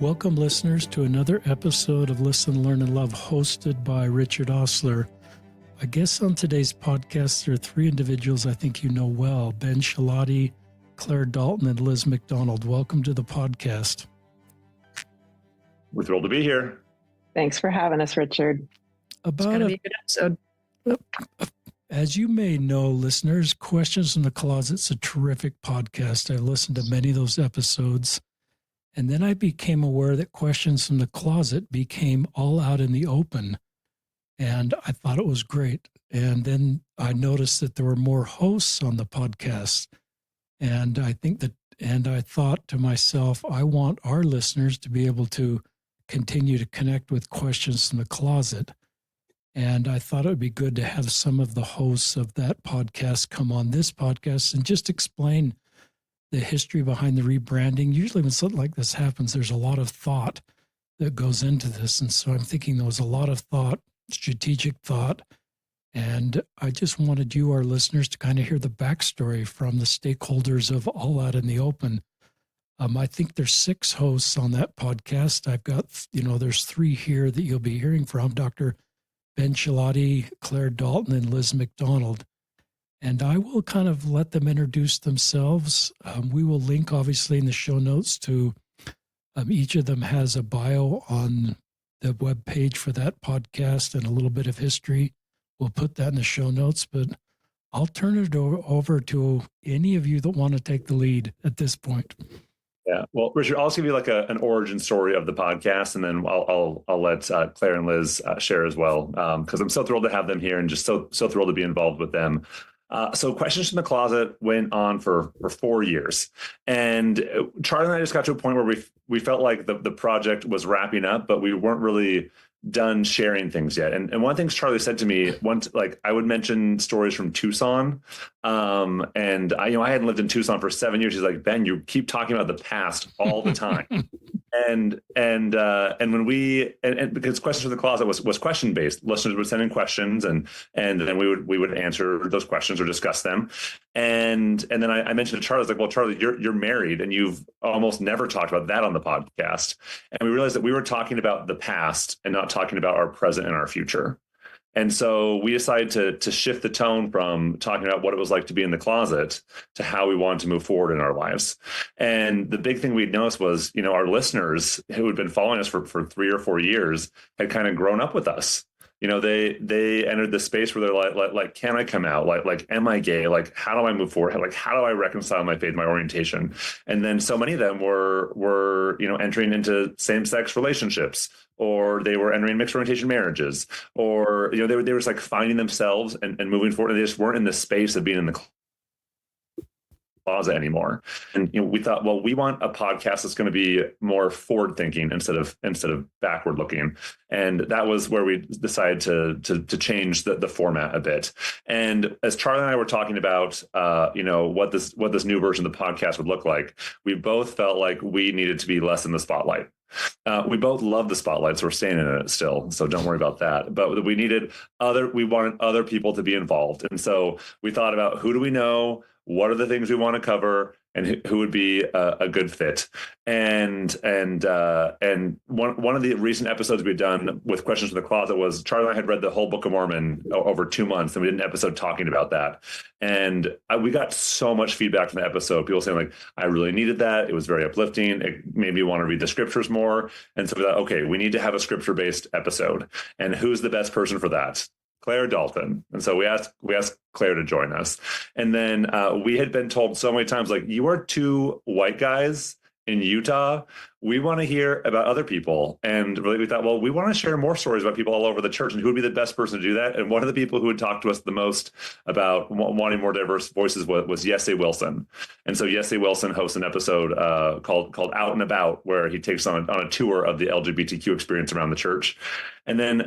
Welcome, listeners, to another episode of Listen, Learn, and Love, hosted by Richard Osler. I guess on today's podcast, there are three individuals I think you know well: Ben Schilaty, Clare, Dalton, and Liz Macdonald. Welcome to the podcast. We're thrilled to be here. Thanks for having us, Richard. It's going to be a good episode. As you may know, listeners, Questions from the Closet's a terrific podcast. I've listened to many of those episodes. And then I became aware that Questions from the Closet became all out in the open. And I thought it was great. And then I noticed that there were more hosts on the podcast. And I thought to myself, I want our listeners to be able to continue to connect with Questions from the Closet. And I thought it would be good to have some of the hosts of that podcast come on this podcast and just explain the history behind the rebranding. Usually when something like this happens, there's a lot of thought that goes into this. And so I'm thinking there was a lot of thought, strategic thought. And I just wanted you, our listeners, to kind of hear the backstory from the stakeholders of All Out in the Open. I think there's 6 hosts on that podcast. I've got, there's 3 here that you'll be hearing from: Dr. Ben Schilaty, Clare, Dalton, and Liz Macdonald. And I will kind of let them introduce themselves. We will link, obviously, in the show notes to each of them has a bio on the web page for that podcast and a little bit of history. We'll put that in the show notes, but I'll turn it over to any of you that want to take the lead at this point. Yeah. Well, Richard, I'll just give you like an origin story of the podcast, and then I'll let Clare and Liz share as well, because I'm so thrilled to have them here and just so thrilled to be involved with them. So Questions from the Closet went on for 4 years. And Charlie and I just got to a point where we felt like the project was wrapping up, but we weren't really done sharing things yet. And one of the things Charlie said to me once, like, I would mention stories from Tucson. And I hadn't lived in Tucson for 7 years. He's like, Ben, you keep talking about the past all the time. And when because Questions from the Closet was question based, listeners would send in questions, and then we would answer those questions or discuss them. And then I mentioned to Charlie, I was like, well, Charlie, you're married and you've almost never talked about that on the podcast. And we realized that we were talking about the past and not talking about our present and our future. And so we decided to shift the tone from talking about what it was like to be in the closet to how we wanted to move forward in our lives. And the big thing we'd noticed was, our listeners who had been following us for 3 or 4 years had kind of grown up with us. They entered the space where they're like, can I come out? Like, am I gay? Like, how do I move forward? Like, how do I reconcile my faith, my orientation? And then so many of them were entering into same-sex relationships, or they were entering mixed orientation marriages, or, they were just like finding themselves and moving forward. And they just weren't in the space of being in the closet anymore. And we thought, well, we want a podcast that's going to be more forward thinking instead of backward looking. And that was where we decided to change the format a bit. And as Charlie and I were talking about what this new version of the podcast would look like, we both felt like we needed to be less in the spotlight. We both love the spotlight, so we're staying in it still, so don't worry about that. But we wanted other people to be involved. And so we thought about, who do we know? What are the things we want to cover, and who would be a good fit? And one of the recent episodes we've done with Questions from the Closet was Charlie and I had read the whole Book of Mormon over 2 months, and we did an episode talking about that. And we got so much feedback from the episode. People saying, like, I really needed that. It was very uplifting. It made me want to read the scriptures more. And so we thought, okay, we need to have a scripture-based episode. And who's the best person for that? Clare, Dalton. And so we asked Clare to join us. And then we had been told so many times, like, you are 2 white guys in Utah. We want to hear about other people. And really we thought, well, we want to share more stories about people all over the church, and who would be the best person to do that. And one of the people who would talk to us the most about wanting more diverse voices was Yesse Wilson. And so Yesse Wilson hosts an episode called Out and About, where he takes on a tour of the LGBTQ experience around the church. And then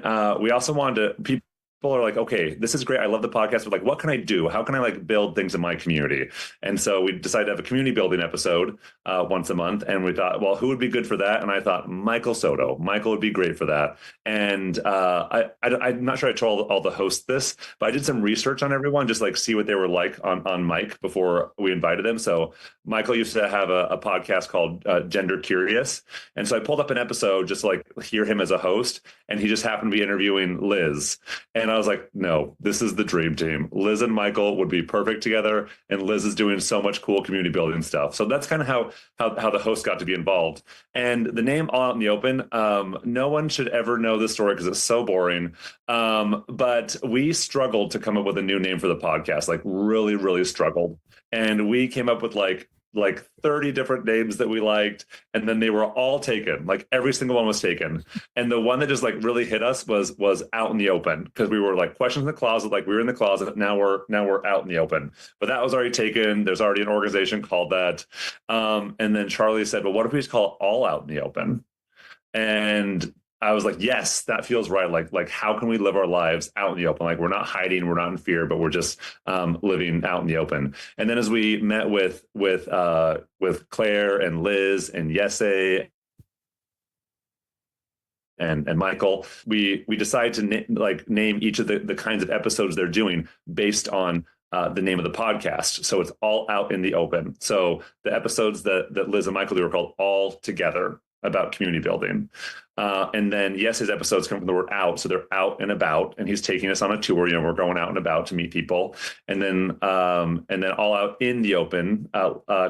we also wanted to are like, okay, this is great. I love the podcast, but like, what can I do? How can I like build things in my community? And so we decided to have a community building episode once a month. And we thought, well, who would be good for that? And I thought Michael Soto. Michael would be great for that. And I'm not sure I told all the hosts this, but I did some research on everyone, just like see what they were like on Mike before we invited them. So Michael used to have a podcast called Gender Curious. And so I pulled up an episode just to like hear him as a host. And he just happened to be interviewing Liz. And I was like, no, this is the dream team. Liz and Michael would be perfect together. And Liz is doing so much cool community building stuff. So that's kind of how the host got to be involved. And the name All Out in the Open, no one should ever know this story because it's so boring. But we struggled to come up with a new name for the podcast, like really, really struggled. And we came up with like 30 different names that we liked, and then they were all taken. Like every single one was taken. And the one that just like really hit us was Out in the Open, because we were like questions in the closet, like we were in the closet, now we're out in the open. But that was already taken. There's already an organization called that. And then Charlie said, well, what if we just call it All Out in the Open? And I was like, yes, that feels right. Like how can we live our lives out in the open? Like we're not hiding, we're not in fear, but we're just living out in the open. And then as we met with Claire and Liz and Yesse and Michael, we decided to name each of the kinds of episodes they're doing based on the name of the podcast. So it's All Out in the Open. So the episodes that Liz and Michael do are called All Together, about community building. And then, yes, his episodes come from the word out. So they're out and about, and he's taking us on a tour. We're going out and about to meet people. And then All Out in the Open,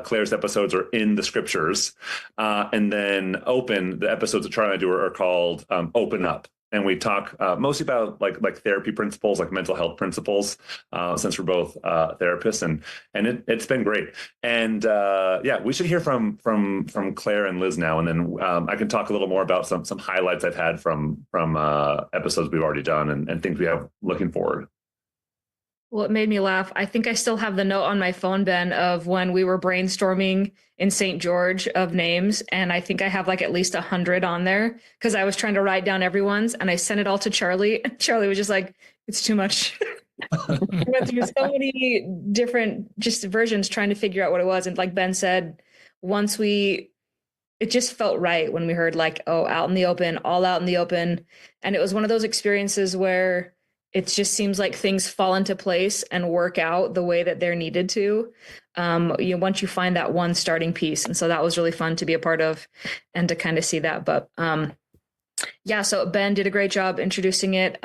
Claire's episodes are in the scriptures. And then Open, the episodes that Charlie and I do are called Open Up. And we talk mostly about like therapy principles, like mental health principles, since we're both therapists, and it's been great. And we should hear from Claire and Liz now, and then I can talk a little more about some highlights I've had from episodes we've already done and things we have looking forward. Well, it made me laugh. I think I still have the note on my phone, Ben, of when we were brainstorming in St. George of names. And I think I have like at least 100 on there because I was trying to write down everyone's, and I sent it all to Charlie. And Charlie was just like, it's too much. We went through so many different just versions trying to figure out what it was. And like Ben said, it just felt right when we heard like, oh, out in the open, all out in the open. And it was one of those experiences where it just seems like things fall into place and work out the way that they're needed to. Once you find that one starting piece. And so that was really fun to be a part of and to kind of see that. But so Ben did a great job introducing it.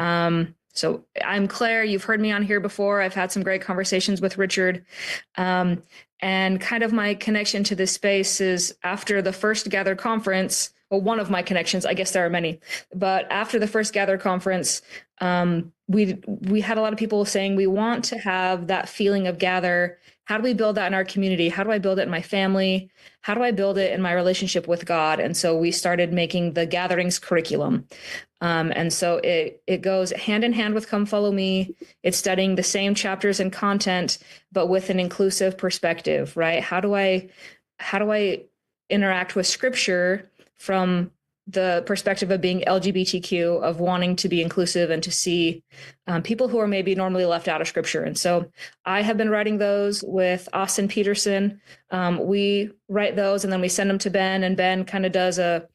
So I'm Claire. You've heard me on here before. I've had some great conversations with Richard. And kind of my connection to this space is after the first Gather conference. Well, one of my connections, I guess there are many, but after the first Gather conference, we had a lot of people saying we want to have that feeling of Gather. How do we build that in our community? How do I build it in my family? How do I build it in my relationship with God? And so we started making the Gatherings curriculum. And so it goes hand in hand with Come Follow Me. It's studying the same chapters and content, but with an inclusive perspective, right? How do I interact with Scripture from the perspective of being LGBTQ, of wanting to be inclusive and to see people who are maybe normally left out of Scripture. And so I have been writing those with Austin Peterson. We write those and then we send them to Ben, and Ben kind of does a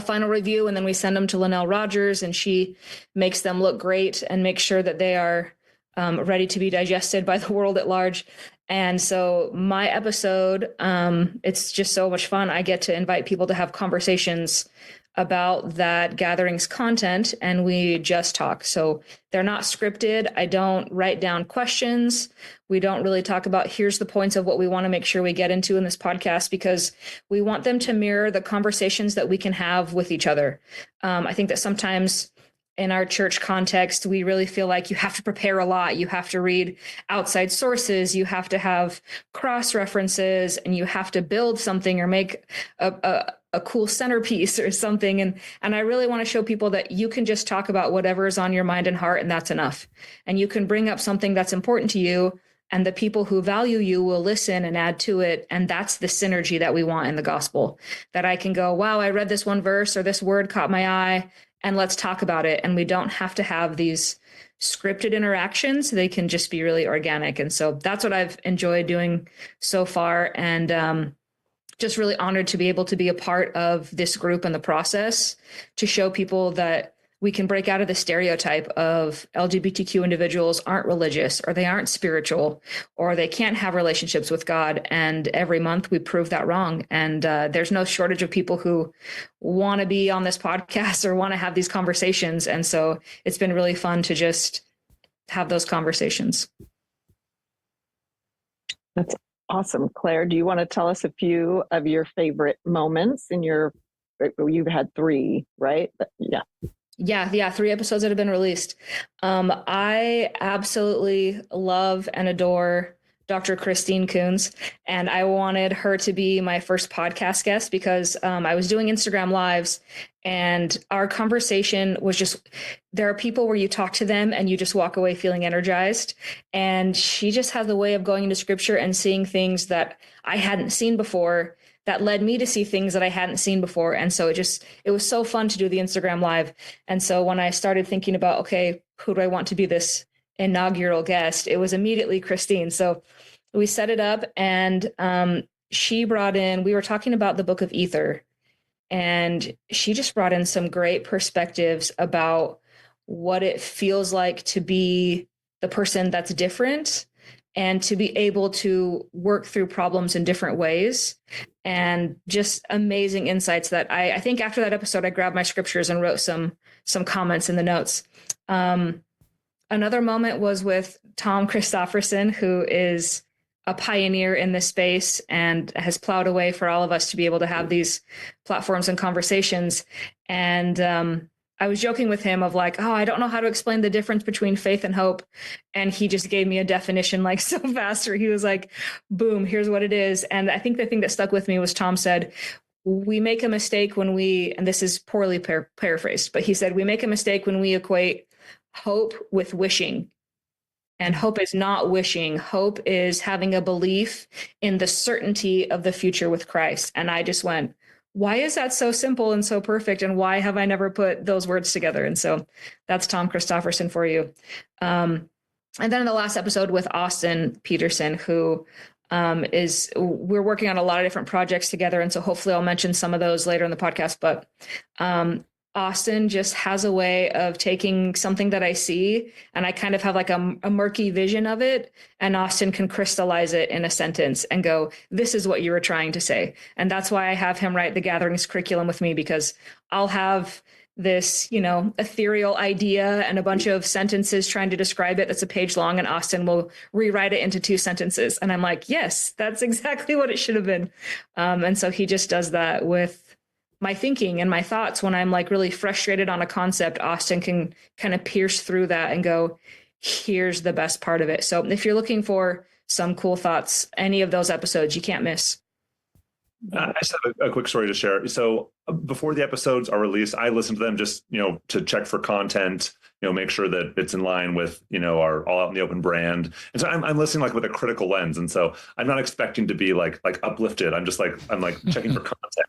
final review, and then we send them to Linnell Rogers, and she makes them look great and makes sure that they are ready to be digested by the world at large. And so my episode, it's just so much fun. I get to invite people to have conversations about that Gatherings content, and we just talk. So they're not scripted. I don't write down questions. We don't really talk about here's the points of what we want to make sure we get into in this podcast, because we want them to mirror the conversations that we can have with each other. I think that sometimes in our church context, we really feel like you have to prepare a lot. You have to read outside sources. You have to have cross references, and you have to build something or make a cool centerpiece or something. And I really want to show people that you can just talk about whatever is on your mind and heart, and that's enough. And you can bring up something that's important to you, and the people who value you will listen and add to it. And that's the synergy that we want in the gospel, that I can go, wow, I read this one verse or this word caught my eye, and let's talk about it. And we don't have to have these scripted interactions. They can just be really organic. And so that's what I've enjoyed doing so far. And just really honored to be able to be a part of this group and the process to show people that we can break out of the stereotype of LGBTQ individuals aren't religious, or they aren't spiritual, or they can't have relationships with God. And every month we prove that wrong. And there's no shortage of people who want to be on this podcast or want to have these conversations. And so it's been really fun to just have those conversations. That's awesome. Claire, do you want to tell us a few of your favorite moments in you've had 3, right? Yeah. 3 episodes that have been released. I absolutely love and adore Dr. Christine Coons, and I wanted her to be my first podcast guest because I was doing Instagram lives, and our conversation was just, there are people where you talk to them and you just walk away feeling energized. And she just has the way of going into scripture and seeing things that I hadn't seen before, that led me to see things that I hadn't seen before. And so it was so fun to do the Instagram live. And so when I started thinking about, okay, who do I want to be this inaugural guest, it was immediately Christine. So we set it up, and she brought in, we were talking about the book of Ether, and she just brought in some great perspectives about what it feels like to be the person that's different and to be able to work through problems in different ways, and just amazing insights that I think after that episode, I grabbed my scriptures and wrote some comments in the notes. Another moment was with Tom Christofferson, who is a pioneer in this space and has plowed away for all of us to be able to have these platforms and conversations. And I was joking with him of like, oh, I don't know how to explain the difference between faith and hope. And he just gave me a definition like so fast, where he was like, boom, here's what it is. And I think the thing that stuck with me was Tom said, we make a mistake when we, and this is poorly paraphrased, but he said, we make a mistake when we equate hope with wishing. And hope is not wishing. Hope is having a belief in the certainty of the future with Christ. And I just went, why is that so simple and so perfect? And why have I never put those words together? And so that's Tom Christofferson for you. And then in the last episode with Austin Peterson, who we're working on a lot of different projects together. And so hopefully I'll mention some of those later in the podcast. But Austin just has a way of taking something that I see, and I kind of have like a murky vision of it, and Austin can crystallize it in a sentence and go, this is what you were trying to say. And that's why I have him write the Gatherings curriculum with me, because I'll have this, ethereal idea and a bunch of sentences trying to describe it that's a page long, and Austin will rewrite it into 2 sentences. And I'm like, yes, that's exactly what it should have been. And so he just does that with my thinking and my thoughts. When I'm like really frustrated on a concept, Austin can kind of pierce through that and go, here's the best part of it. So if you're looking for some cool thoughts, any of those episodes, you can't miss. I just have a quick story to share. So before the episodes are released, I listen to them just, to check for content, make sure that it's in line with, our All Out in the Open brand. And so I'm listening like with a critical lens. And so I'm not expecting to be like uplifted. I'm just like, checking for content.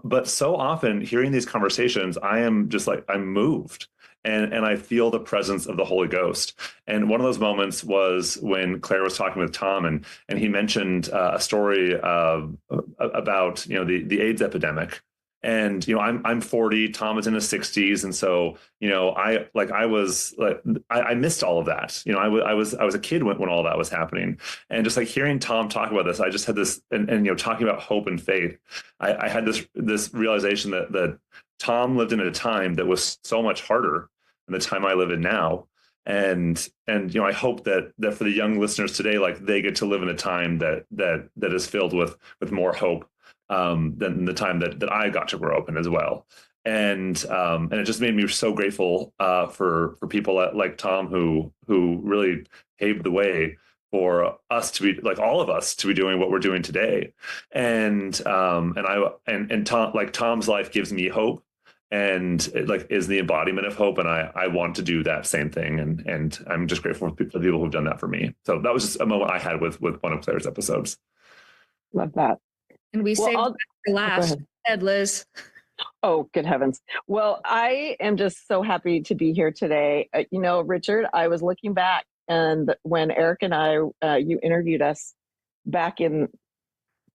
But so often hearing these conversations, I am just like, I'm moved, and I feel the presence of the Holy Ghost. And one of those moments was when Claire was talking with Tom, and he mentioned a story about, the AIDS epidemic. And, I'm 40, Tom is in his 60s. And so, I missed all of that. I was a kid when all that was happening. And just like hearing Tom talk about this, I just had this, and talking about hope and faith, I had this realization that Tom lived in a time that was so much harder than the time I live in now. And I hope that for the young listeners today, like they get to live in a time that is filled with more hope than the time that I got to grow up in as well. And it just made me so grateful for people like Tom who really paved the way for us to be, like all of us, to be doing what we're doing today. And Tom, like Tom's life gives me hope, and it like is the embodiment of hope. And I want to do that same thing. And I'm just grateful for the people who've done that for me. So that was just a moment I had with one of Claire's episodes. Love that. And we saved for last. Go ahead, Liz. Oh, good heavens. Well, I am just so happy to be here today. Richard, I was looking back, and when Eric and I, you interviewed us back in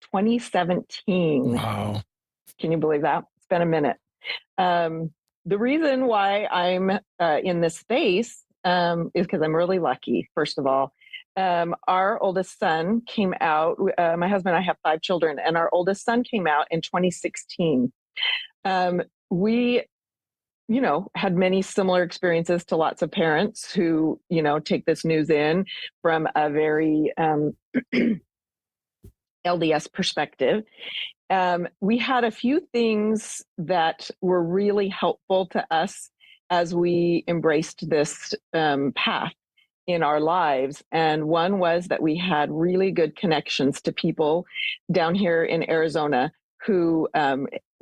2017. Wow. Can you believe that? It's been a minute. The reason why I'm in this space is because I'm really lucky, first of all. Our oldest son came out, my husband and I have 5 children, and our oldest son came out in 2016. We, had many similar experiences to lots of parents who, take this news in from a very LDS perspective. We had a few things that were really helpful to us as we embraced this path in our lives. And one was that we had really good connections to people down here in Arizona who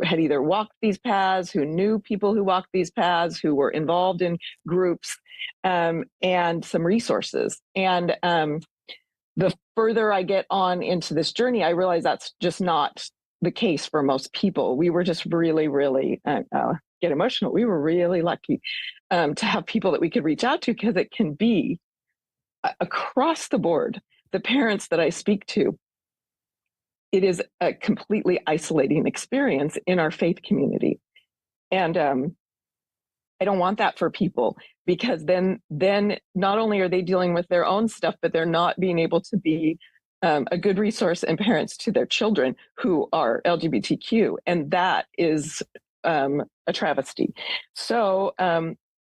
had either walked these paths, who knew people who walked these paths, who were involved in groups, and some resources. And the further I get on into this journey, I realize that's just not the case for most people. We were just really, really, get emotional. We were really lucky to have people that we could reach out to, because it can be across the board. The parents that I speak to, it is a completely isolating experience in our faith community. And I don't want that for people, because then not only are they dealing with their own stuff, but they're not being able to be a good resource and parents to their children who are LGBTQ. And that is a travesty. So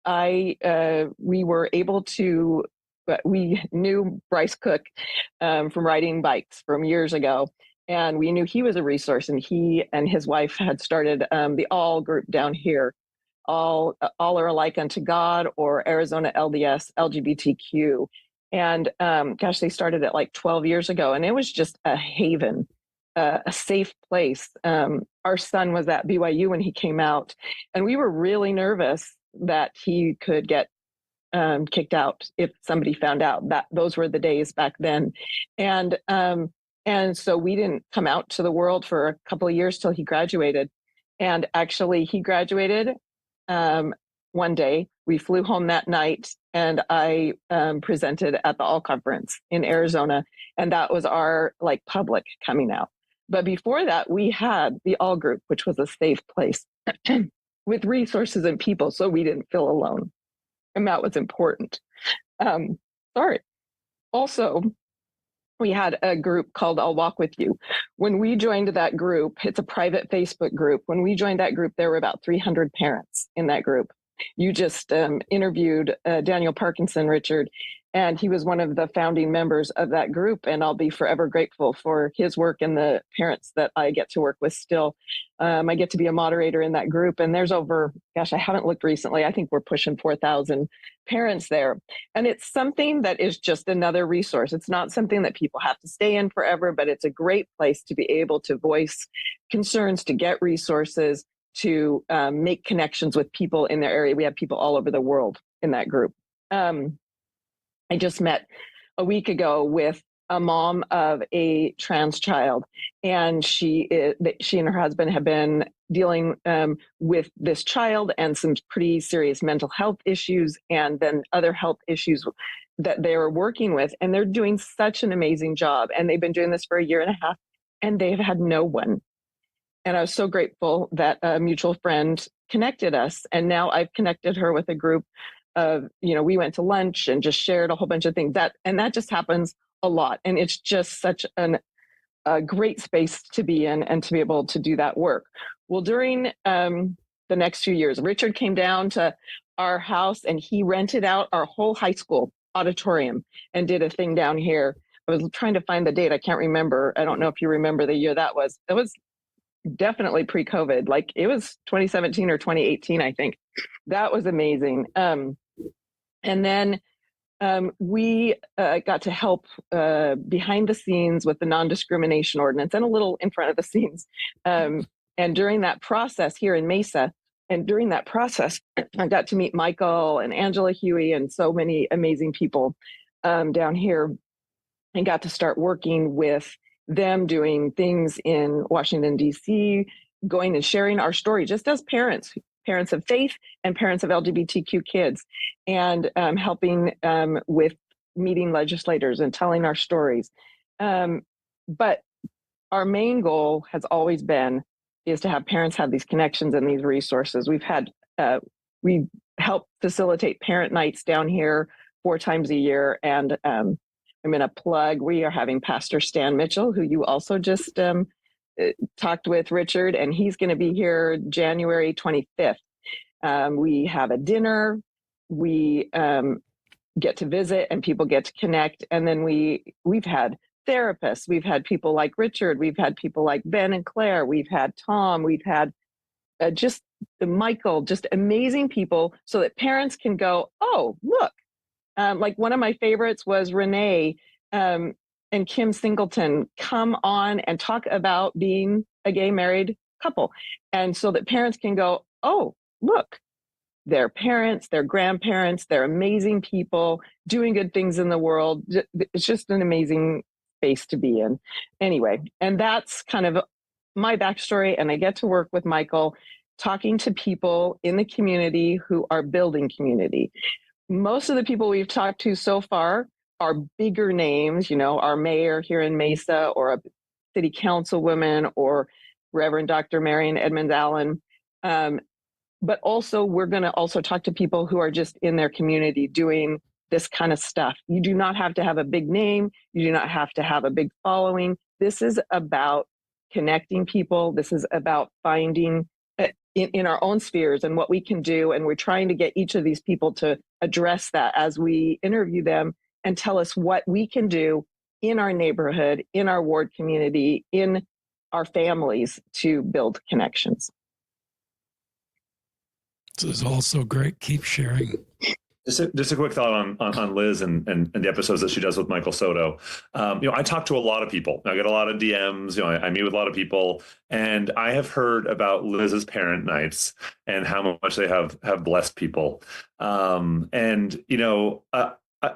we were able to, we knew Bryce Cook from riding bikes from years ago. And we knew he was a resource, and he and his wife had started the All group down here. All are alike unto God, or Arizona LDS LGBTQ. And they started it like 12 years ago, and it was just a haven, a safe place. Our son was at BYU when he came out, and we were really nervous that he could get kicked out if somebody found out. That those were the days back then. And so we didn't come out to the world for a couple of years till he graduated. And actually he graduated one day. We flew home that night, and I presented at the All Conference in Arizona. And that was our public coming out. But before that, we had the All group, which was a safe place with resources and people, so we didn't feel alone. And that was important. Also, we had a group called I'll Walk With You. When we joined that group, it's a private Facebook group. When we joined that group, there were about 300 parents in that group. You just interviewed Daniel Parkinson, Richard, and he was one of the founding members of that group. And I'll be forever grateful for his work and the parents that I get to work with still. I get to be a moderator in that group. And there's over, I haven't looked recently. I think we're pushing 4,000 parents there. And it's something that is just another resource. It's not something that people have to stay in forever, but it's a great place to be able to voice concerns, to get resources, to make connections with people in their area. We have people all over the world in that group. I just met a week ago with a mom of a trans child, and she and her husband have been dealing with this child and some pretty serious mental health issues, and then other health issues that they were working with. And they're doing such an amazing job. And they've been doing this for a year and a half, and they've had no one. And I was so grateful that a mutual friend connected us. And now I've connected her with a group of, we went to lunch and just shared a whole bunch of things. That just happens a lot. And it's just such a great space to be in and to be able to do that work. Well, during the next few years, Richard came down to our house, and he rented out our whole high school auditorium and did a thing down here. I was trying to find the date. I can't remember. I don't know if you remember the year that was. It was definitely pre-COVID. It was 2017 or 2018, I think. That was amazing. And then we got to help behind the scenes with the non-discrimination ordinance, and a little in front of the scenes. And during that process here in Mesa, I got to meet Michael and Angela Huey and so many amazing people down here, and got to start working with them doing things in Washington, D.C., going and sharing our story just as parents of faith and parents of LGBTQ kids, and helping with meeting legislators and telling our stories. But our main goal has always been is to have parents have these connections and these resources. We help facilitate parent nights down here 4 times a year. And I'm going to plug, we are having Pastor Stan Mitchell, who you also just talked with, Richard, and he's going to be here January 25th. We have a dinner. We get to visit and people get to connect. And then we've had therapists. We've had people like Richard. We've had people like Ben and Clare. We've had Tom. We've had just Michael, just amazing people so that parents can go, oh, look. Like one of my favorites was Renee and Kim Singleton come on and talk about being a gay married couple. And so that parents can go, oh, look, their parents, their grandparents, they're amazing people doing good things in the world. It's just an amazing space to be in. Anyway, and that's kind of my backstory. And I get to work with Michael, talking to people in the community who are building community. Most of the people we've talked to so far are bigger names, our mayor here in Mesa, or a city councilwoman, or Reverend Dr. Marion Edmonds Allen. But also, we're going to also talk to people who are just in their community doing this kind of stuff. You do not have to have a big name. You do not have to have a big following. This is about connecting people. This is about finding in our own spheres and what we can do. And we're trying to get each of these people to address that as we interview them and tell us what we can do in our neighborhood, in our ward community, in our families to build connections. This is also great. Keep sharing. Just a quick thought on Liz and the episodes that she does with Michael Soto. I talk to a lot of people. I get a lot of DMs. I meet with a lot of people, and I have heard about Liz's parent nights and how much they have blessed people.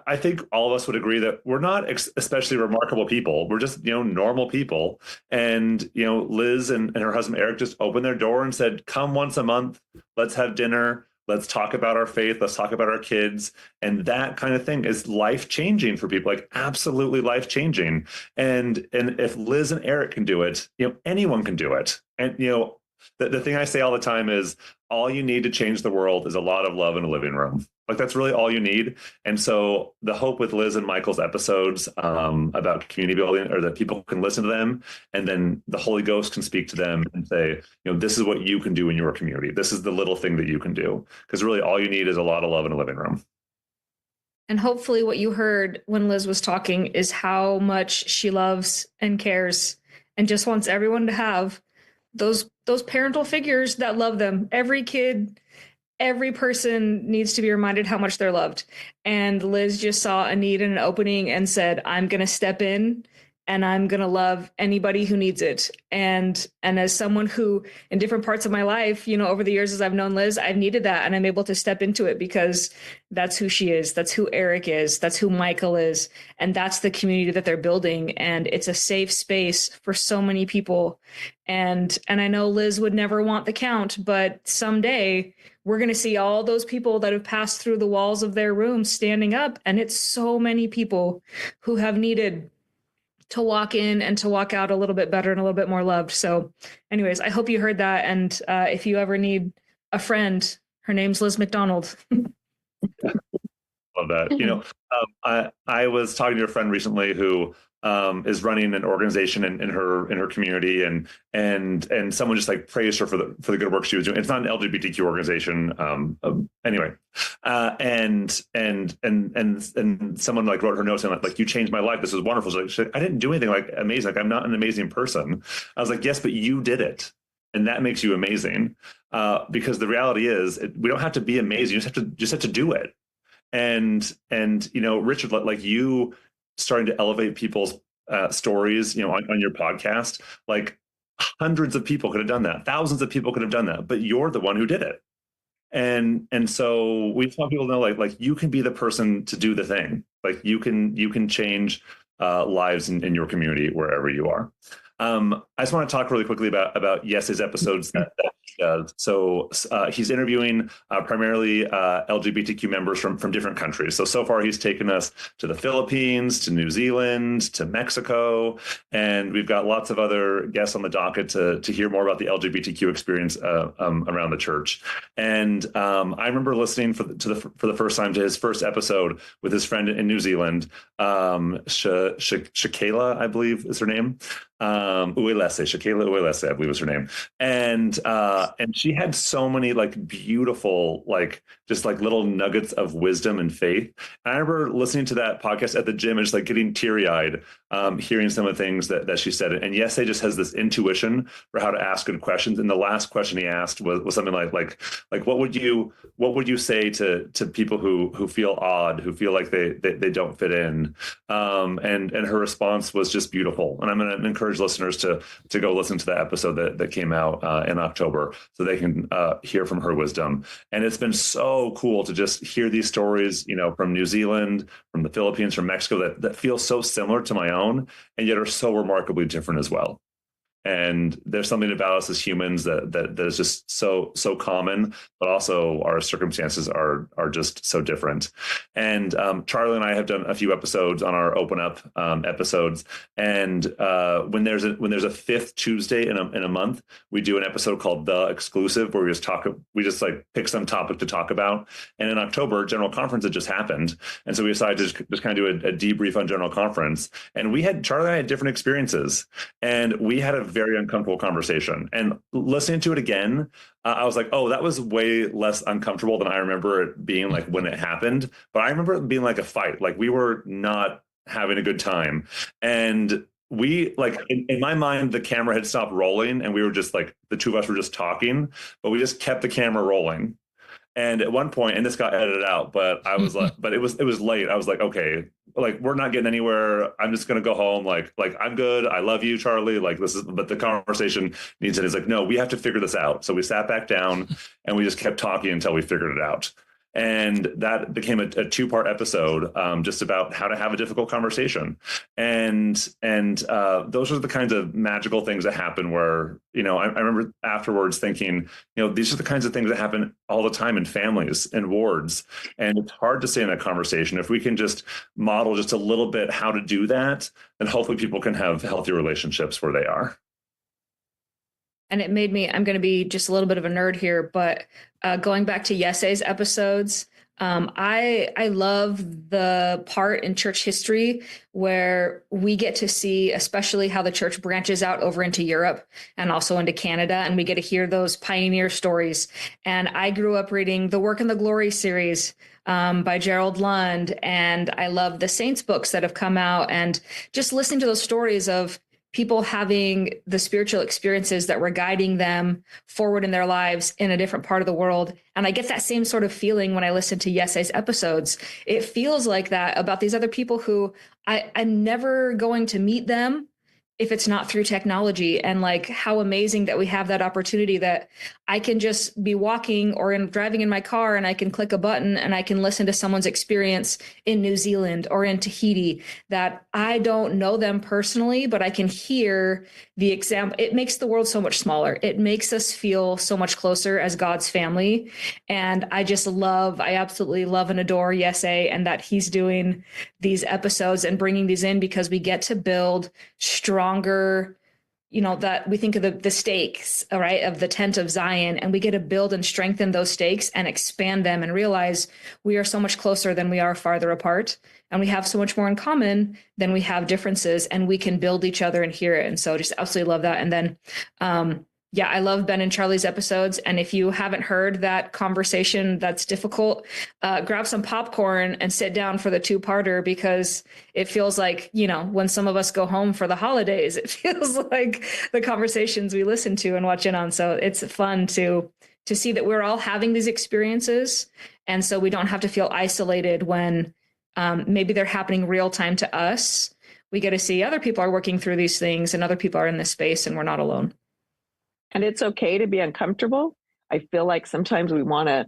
I think all of us would agree that we're not especially remarkable people. We're just, normal people. And, Liz and her husband, Eric, just opened their door and said, come once a month, let's have dinner. Let's talk about our faith. Let's talk about our kids. And that kind of thing is life-changing for people, like absolutely life-changing. And if Liz and Eric can do it, anyone can do it. And, the thing I say all the time is all you need to change the world is a lot of love in a living room. Like that's really all you need. And so the hope with Liz and Michael's episodes about community building, or that people can listen to them, and then the Holy Ghost can speak to them and say, this is what you can do in your community. This is the little thing that you can do. Because really all you need is a lot of love in a living room. And hopefully what you heard when Liz was talking is how much she loves and cares and just wants everyone to have those parental figures that love them. Every kid, every person needs to be reminded how much they're loved. And Liz just saw a need and an opening and said, I'm going to step in and I'm going to love anybody who needs it. And as someone who in different parts of my life, over the years as I've known Liz, I've needed that, and I'm able to step into it because that's who she is. That's who Eric is. That's who Michael is. And that's the community that they're building. And it's a safe space for so many people. And I know Liz would never want the count, but someday we're going to see all those people that have passed through the walls of their rooms standing up. And it's so many people who have needed to walk in and to walk out a little bit better and a little bit more loved. So anyways, I hope you heard that. And if you ever need a friend, her name's Liz Macdonald. Love that. I was talking to a friend recently who is running an organization in her community, and someone just like praised her for the good work she was doing. It's not an LGBTQ organization, anyway. And someone like wrote her notes and like you changed my life. This is wonderful. She's like, I didn't do anything like amazing. Like I'm not an amazing person. I was like, yes, but you did it. And that makes you amazing. Because the reality is we don't have to be amazing. You just have to do it. And Richard, like you starting to elevate people's stories, on your podcast, like hundreds of people could have done that. Thousands of people could have done that, but you're the one who did it. And so we want people to know, like you can be the person to do the thing. Like you can change lives in your community wherever you are. I just want to talk really quickly about Yes's episodes that he does. So he's interviewing primarily LGBTQ members from different countries. So far he's taken us to the Philippines, to New Zealand, to Mexico, and we've got lots of other guests on the docket to hear more about the LGBTQ experience around the church. And I remember listening for the first time to his first episode with his friend in New Zealand, Shakela, I believe is her name. Shakela Uelese, I believe was her name. And she had so many like beautiful, like just like little nuggets of wisdom and faith. And I remember listening to that podcast at the gym and just like getting teary-eyed, hearing some of the things that she said. And Yese just has this intuition for how to ask good questions. And the last question he asked was something like what would you say to people who feel odd, who feel like they don't fit in? And her response was just beautiful. And I'm going to encourage listeners to go listen to the episode that came out in October so they can hear from her wisdom. And it's been so cool to just hear these stories, from New Zealand, from the Philippines, from Mexico that feel so similar to my own and yet are so remarkably different as well. And there's something about us as humans that is just so common, but also our circumstances are just so different. And Charlie and I have done a few episodes on our Open Up episodes. And when there's a fifth Tuesday in a month, we do an episode called The Exclusive, where we just like pick some topic to talk about. And in October, General Conference had just happened, and so we decided to just kind of do a debrief on General Conference. And Charlie and I had different experiences, and we had a very uncomfortable conversation. And listening to it again, I was like, oh, that was way less uncomfortable than I remember it being like when it happened. But I remember it being like a fight. Like we were not having a good time. And we like in my mind, the camera had stopped rolling and we were just like, the two of us were just talking, but we just kept the camera rolling. And at one point, and this got edited out, but I was like, but it was late. I was like, okay, like we're not getting anywhere. I'm just gonna go home. Like I'm good. I love you, Charlie. Like but the conversation needs it. He's like, no, we have to figure this out. So we sat back down and we just kept talking until we figured it out. And that became a two-part episode just about how to have a difficult conversation. And those are the kinds of magical things that happen where, I remember afterwards thinking, these are the kinds of things that happen all the time in families and wards. And it's hard to stay in that conversation. If we can just model just a little bit how to do that, then hopefully people can have healthy relationships where they are. And it made me, I'm going to be just a little bit of a nerd here, but going back to Yese's episodes, I love the part in church history where we get to see, especially how the church branches out over into Europe and also into Canada, and we get to hear those pioneer stories. And I grew up reading the Work and the Glory series by Gerald Lund, and I love the Saints books that have come out, and just listening to those stories of people having the spiritual experiences that were guiding them forward in their lives in a different part of the world. And I get that same sort of feeling when I listen to Yese's episodes. It feels like that about these other people who I'm never going to meet them if it's not through technology. And like how amazing that we have that opportunity that I can just be walking or driving in my car and I can click a button and I can listen to someone's experience in New Zealand or in Tahiti, that I don't know them personally, but I can hear the example. It makes the world so much smaller. It makes us feel so much closer as God's family. And I absolutely love and adore Yese, and that he's doing these episodes and bringing these in, because we get to build stronger, that we think of the stakes, right, of the tent of Zion, and we get to build and strengthen those stakes and expand them and realize we are so much closer than we are farther apart. And we have so much more in common than we have differences, and we can build each other and hear it. And so just absolutely love that. And then, I love Ben and Charlie's episodes. And if you haven't heard that conversation that's difficult, grab some popcorn and sit down for the two-parter, because it feels like, when some of us go home for the holidays, it feels like the conversations we listen to and watch in on. So it's fun to see that we're all having these experiences. And so we don't have to feel isolated when maybe they're happening real time to us. We get to see other people are working through these things and other people are in this space, and we're not alone. And it's okay to be uncomfortable. I feel like sometimes we want to,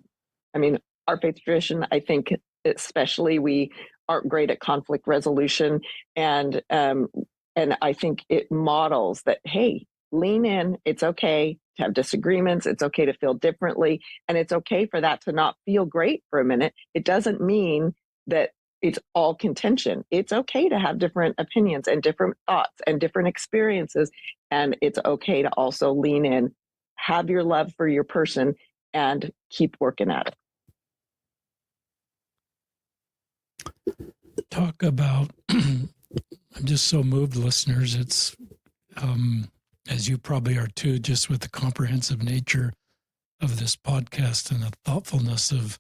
our faith tradition, I think especially we aren't great at conflict resolution. And And I think it models that, hey, lean in. It's okay to have disagreements. It's okay to feel differently. And it's okay for that to not feel great for a minute. It doesn't mean that it's all contention. It's okay to have different opinions and different thoughts and different experiences. And it's okay to also lean in, have your love for your person, and keep working at it. Talk about, I'm just so moved, listeners. It's, as you probably are too, just with the comprehensive nature of this podcast and the thoughtfulness of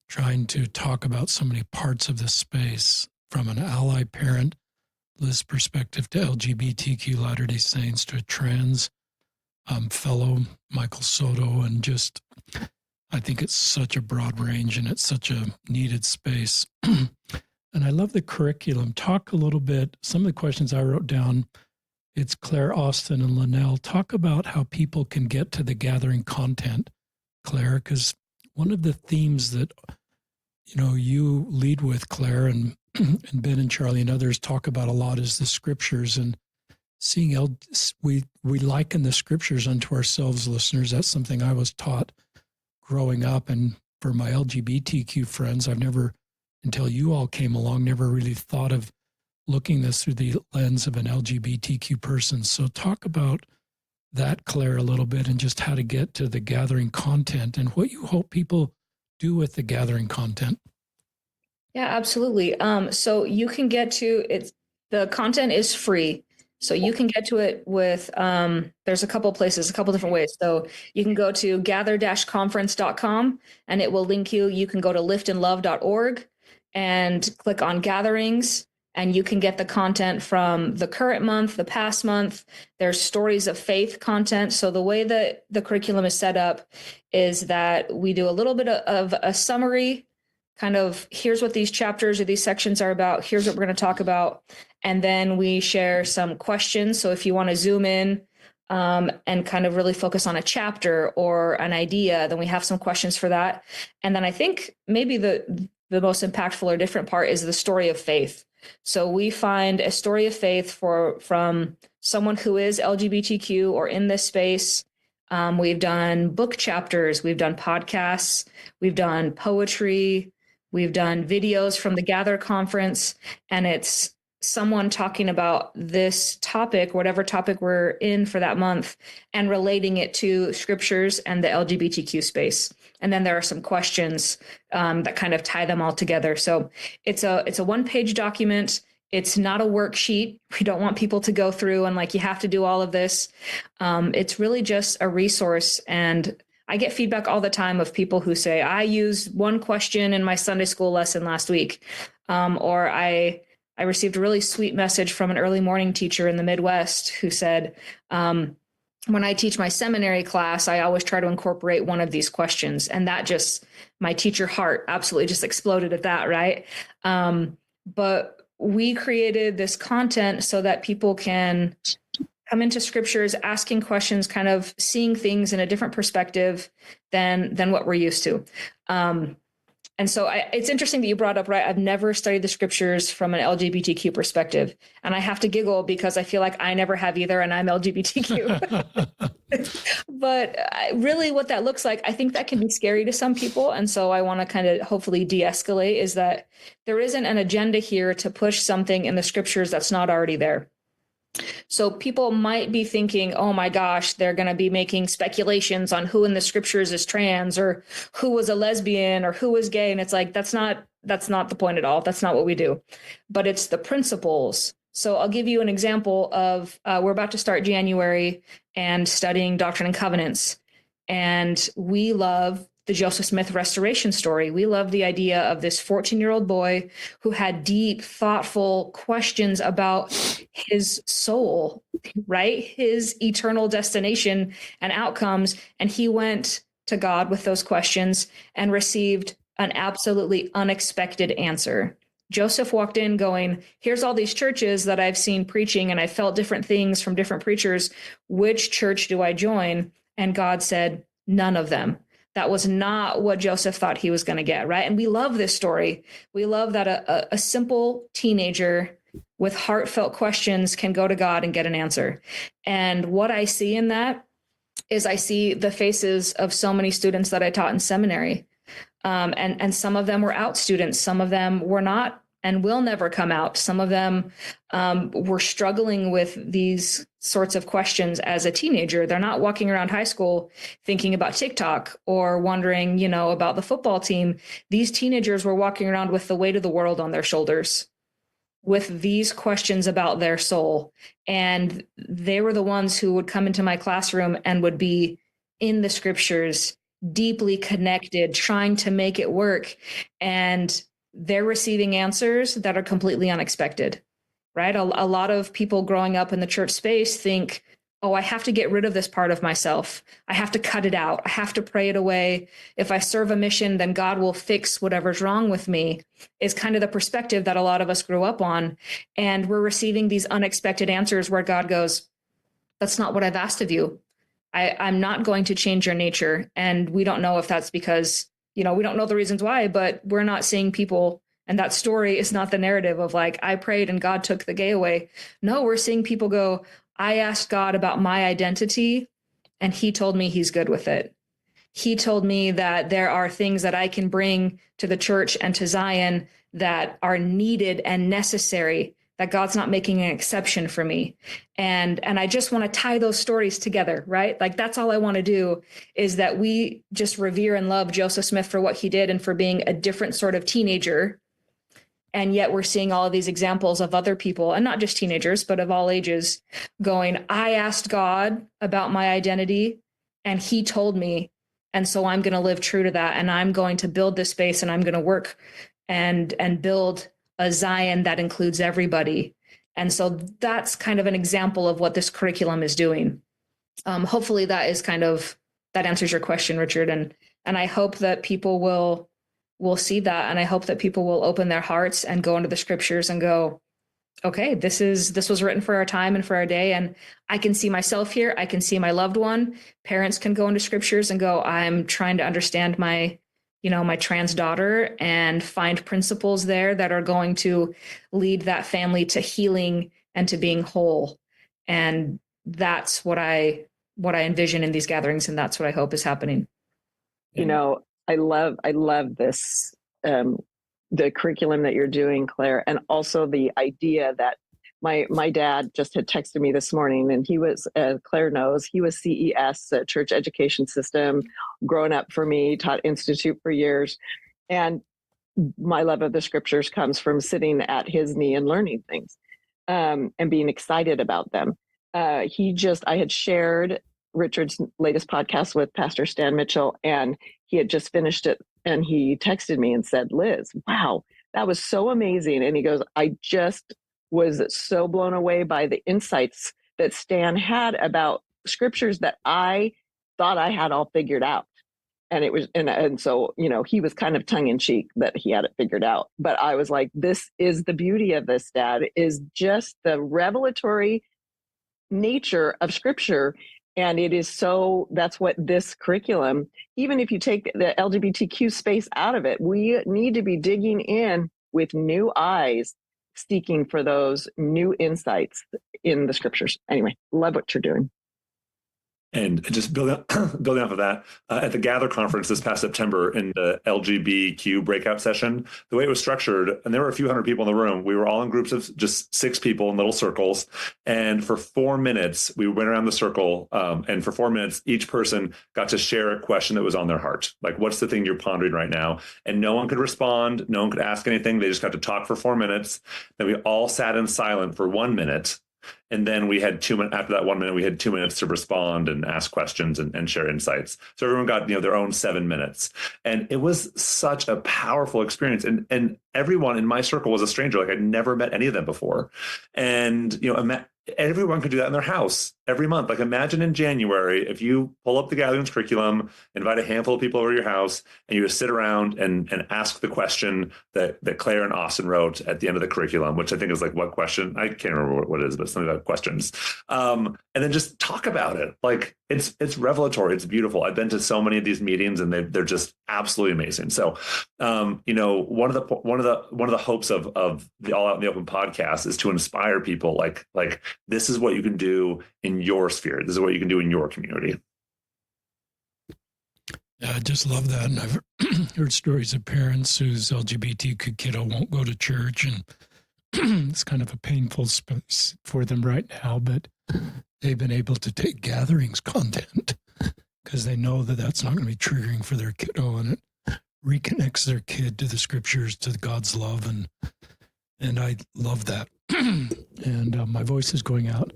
trying to talk about so many parts of this space, from an ally parent, Liz's perspective, to LGBTQ Latter-day Saints, to a trans fellow, Michael Soto, and just, I think it's such a broad range and it's such a needed space. And I love the curriculum. Talk a little bit, some of the questions I wrote down, it's Clare, Austin, and Linnell. Talk about how people can get to the gathering content, Clare, because one of the themes that, you know, you lead with, Clare, and Ben and Charlie and others talk about a lot is the scriptures, and seeing we liken the scriptures unto ourselves, listeners. That's something I was taught growing up, and for my LGBTQ friends, I've never, until you all came along, never really thought of looking this through the lens of an LGBTQ person. So talk about that, Clare, a little bit, and just how to get to the gathering content and what you hope people do with the gathering content. Yeah, absolutely. So you can get to it. The content is free. So you can get to it with, there's a couple places, a couple different ways. So you can go to gather-conference.com and it will link you. You can go to liftandlove.org and click on gatherings, and you can get the content from the current month, the past month. There's stories of faith content. So the way that the curriculum is set up is that we do a little bit of a summary, kind of, here's what these chapters or these sections are about. Here's what we're going to talk about. And then we share some questions. So if you want to zoom in and kind of really focus on a chapter or an idea, then we have some questions for that. And then I think maybe the most impactful or different part is the story of faith. So we find a story of faith from someone who is LGBTQ or in this space. We've done book chapters, we've done podcasts, we've done poetry, we've done videos from the Gather conference, and it's someone talking about this topic, whatever topic we're in for that month, and relating it to scriptures and the LGBTQ space. And then there are some questions that kind of tie them all together. So it's a one-page document. It's not a worksheet. We don't want people to go through and like, you have to do all of this. It's really just a resource. And I get feedback all the time of people who say, I used one question in my Sunday school lesson last week. Or I received a really sweet message from an early morning teacher in the Midwest who said, when I teach my seminary class, I always try to incorporate one of these questions. And that just, my teacher heart absolutely just exploded at that, right? But we created this content so that people can come into scriptures, asking questions, kind of seeing things in a different perspective than what we're used to. And so it's interesting that you brought up, right? I've never studied the scriptures from an LGBTQ perspective. And I have to giggle because I feel like I never have either, and I'm LGBTQ. But really what that looks like, I think that can be scary to some people. And so I want to kind of hopefully de-escalate is that there isn't an agenda here to push something in the scriptures that's not already there. So people might be thinking, oh my gosh, they're going to be making speculations on who in the scriptures is trans or who was a lesbian or who was gay. And it's like, that's not the point at all. That's not what we do, but it's the principles. So I'll give you an example of, we're about to start January and studying Doctrine and Covenants. And we love the Joseph Smith restoration story. We love the idea of this 14-year-old boy who had deep, thoughtful questions about his soul, right? His eternal destination and outcomes. And he went to God with those questions and received an absolutely unexpected answer. Joseph walked in going, here's all these churches that I've seen preaching and I felt different things from different preachers. Which church do I join? And God said, none of them. That was not what Joseph thought he was going to get, right? And we love this story. We love that a simple teenager with heartfelt questions can go to God and get an answer. And what I see in that is I see the faces of so many students that I taught in seminary. And some of them were out students. Some of them were not and will never come out. Some of them were struggling with these sorts of questions as a teenager. They're not walking around high school thinking about TikTok or wondering, about the football team. These teenagers were walking around with the weight of the world on their shoulders, with these questions about their soul. And they were the ones who would come into my classroom and would be in the scriptures, deeply connected, trying to make it work. And they're receiving answers that are completely unexpected, right? A lot of people growing up in the church space think, oh, I have to get rid of this part of myself. I have to cut it out. I have to pray it away. If I serve a mission, then God will fix whatever's wrong with me, is kind of the perspective that a lot of us grew up on. And we're receiving these unexpected answers where God goes, that's not what I've asked of you. I'm not going to change your nature. And we don't know if that's because, we don't know the reasons why, but we're not seeing people. And that story is not the narrative of like, I prayed and God took the gay away. No, we're seeing people go, I asked God about my identity and he told me he's good with it. He told me that there are things that I can bring to the church and to Zion that are needed and necessary, that God's not making an exception for me. And I just want to tie those stories together, right? Like that's all I want to do, is that we just revere and love Joseph Smith for what he did and for being a different sort of teenager. And yet we're seeing all of these examples of other people, and not just teenagers, but of all ages, going, I asked God about my identity and he told me. And so I'm going to live true to that. And I'm going to build this space and I'm going to work and build a Zion that includes everybody. And so that's kind of an example of what this curriculum is doing. Hopefully that answers your question, Richard. And I hope that people will see that. And I hope that people will open their hearts and go into the scriptures and go, okay, this was written for our time and for our day. And I can see myself here. I can see my loved one. Parents can go into scriptures and go, I'm trying to understand my trans daughter and find principles there that are going to lead that family to healing and to being whole. And that's what I envision in these gatherings. And that's what I hope is happening. I love this, the curriculum that you're doing, Claire, and also the idea that my dad just had texted me this morning, and he was, Claire knows, he was CES, Church Education System, growing up for me, taught Institute for years. And my love of the scriptures comes from sitting at his knee and learning things and being excited about them. I had shared Richard's latest podcast with Pastor Stan Mitchell, and he had just finished it. And he texted me and said, Liz, wow, that was so amazing. And he goes, I just was so blown away by the insights that Stan had about scriptures that I thought I had all figured out. And it was, and so, he was kind of tongue in cheek that he had it figured out. But I was like, this is the beauty of this, Dad, is just the revelatory nature of scripture. And it is that's what this curriculum, even if you take the LGBTQ space out of it, we need to be digging in with new eyes, seeking for those new insights in the scriptures. Anyway, love what you're doing. And just building off of that, at the Gather conference this past September in the LGBTQ breakout session, the way it was structured, and there were a few hundred people in the room, we were all in groups of just 6 people in little circles. And for 4 minutes, we went around the circle. And for 4 minutes, each person got to share a question that was on their heart. Like, what's the thing you're pondering right now? And no one could respond. No one could ask anything. They just got to talk for 4 minutes. Then we all sat in silent for 1 minute. And then we had 2 minutes after that 1 minute, we had 2 minutes to respond and ask questions and share insights. So everyone got, their own 7 minutes. And it was such a powerful experience. And everyone in my circle was a stranger. Like I'd never met any of them before. And, everyone could do that in their house. every month. Like imagine in January, if you pull up the Gatherings curriculum, invite a handful of people over to your house, and you just sit around and ask the question that Claire and Austin wrote at the end of the curriculum, which I think is like, what question? I can't remember what it is, but something about questions. And then just talk about it. Like it's revelatory. It's beautiful. I've been to so many of these meetings and they're just absolutely amazing. So, one of the hopes of the All Out in the Open podcast is to inspire people like this is what you can do in your sphere. This is what you can do in your community. Yeah, I just love that. And I've heard stories of parents whose LGBTQ kiddo won't go to church, and it's kind of a painful space for them right now, but they've been able to take Gatherings content because they know that that's not going to be triggering for their kiddo, and it reconnects their kid to the scriptures, to God's love. And I love that. And my voice is going out.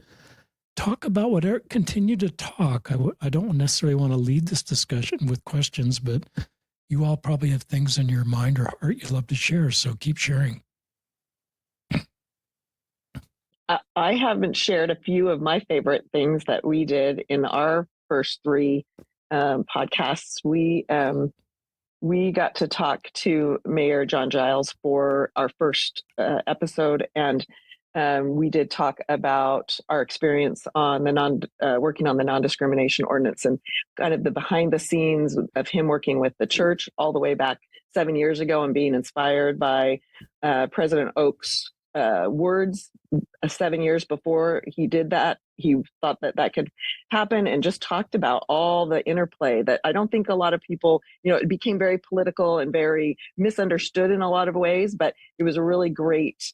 Talk about whatever, continue to talk. I don't necessarily want to lead this discussion with questions, but you all probably have things in your mind or heart you'd love to share. So keep sharing. I haven't shared a few of my favorite things that we did in our first three podcasts. We got to talk to Mayor John Giles for our first episode, and we did talk about our experience on the working on the non-discrimination ordinance and kind of the behind the scenes of him working with the church all the way back 7 years ago and being inspired by President Oak's words 7 years before he did that. He thought that could happen, and just talked about all the interplay that I don't think a lot of people, it became very political and very misunderstood in a lot of ways, but it was a really great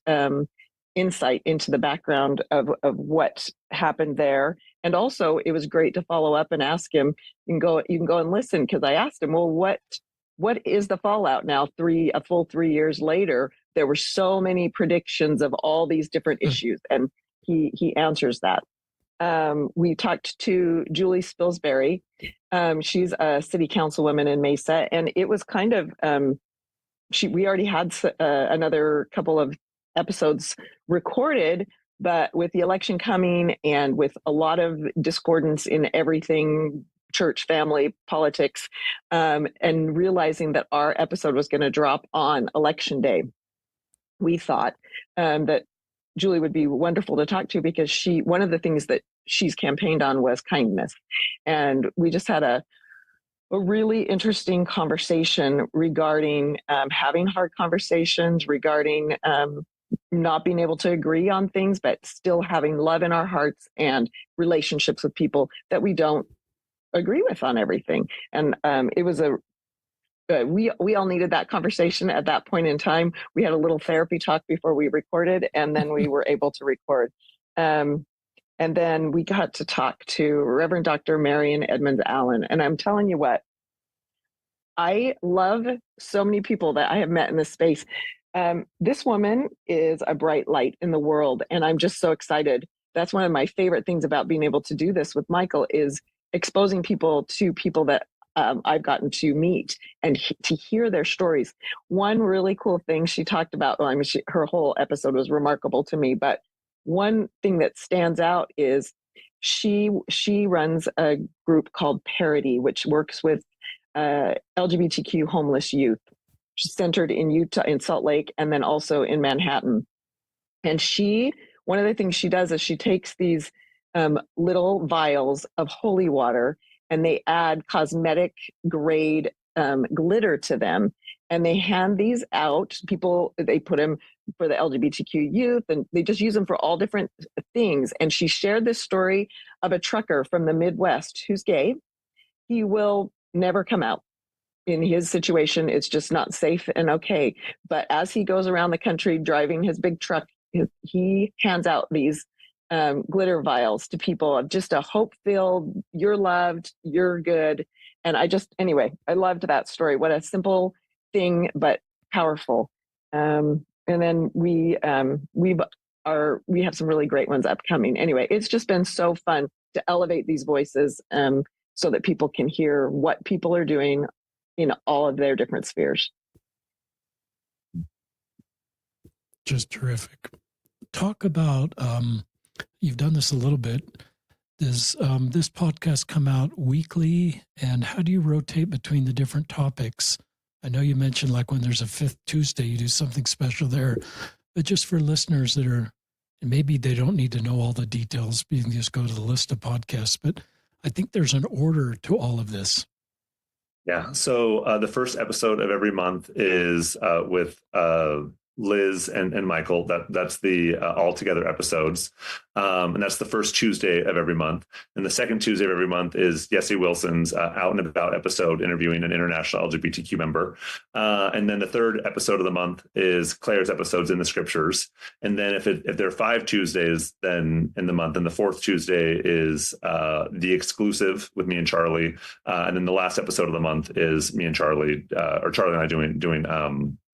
insight into the background of what happened there. And also it was great to follow up and ask him, you can go and listen, because I asked him, well, what is the fallout now, a full 3 years later? There were so many predictions of all these different issues, and he answers that. We talked to Julie Spilsbury. She's a city councilwoman in Mesa, and it was kind of, we already had another couple of episodes recorded, but with the election coming and with a lot of discordance in everything, church, family, politics, and realizing that our episode was going to drop on election day, we thought that Julie would be wonderful to talk to, because one of the things that she's campaigned on was kindness. And we just had a really interesting conversation regarding having hard conversations, regarding not being able to agree on things, but still having love in our hearts and relationships with people that we don't agree with on everything. And it was we all needed that conversation at that point in time. We had a little therapy talk before we recorded, and then we were able to record. And then we got to talk to Reverend Dr. Marian Edmonds Allen. And I'm telling you what, I love so many people that I have met in this space. This woman is a bright light in the world, and I'm just so excited. That's one of my favorite things about being able to do this with Michael, is exposing people to people that I've gotten to meet and to hear their stories. One really cool thing she talked about, her whole episode was remarkable to me, but one thing that stands out is she runs a group called Parity, which works with LGBTQ homeless youth. She's centered in Utah, in Salt Lake, and then also in Manhattan. And one of the things she does is she takes these little vials of holy water, and they add cosmetic grade glitter to them. And they hand these out. They put them for the LGBTQ youth, and they just use them for all different things. And she shared this story of a trucker from the Midwest who's gay. He will never come out. In his situation, it's just not safe and okay. But as he goes around the country driving his big truck, he hands out these glitter vials to people of just a hope-filled, you're loved, you're good. And I loved that story. What a simple thing, but powerful. And then we have some really great ones upcoming. Anyway, it's just been so fun to elevate these voices so that people can hear what people are doing in all of their different spheres. Just terrific. Talk about, you've done this a little bit, Does this podcast come out weekly, and how do you rotate between the different topics? I know you mentioned like when there's a fifth Tuesday, you do something special there, but just for listeners that are, and maybe they don't need to know all the details, you can just go to the list of podcasts, but I think there's an order to all of this. Yeah. So the first episode of every month is with Liz and Michael. That's the all together episodes, and that's the first Tuesday of every month. And the second Tuesday of every month is Jesse Wilson's Out and About episode, interviewing an international LGBTQ member. And then the third episode of the month is Claire's episodes in the Scriptures. And then if there are 5 Tuesdays then in the month, then the fourth Tuesday is the exclusive with me and Charlie. And then the last episode of the month is me and Charlie, or Charlie and I doing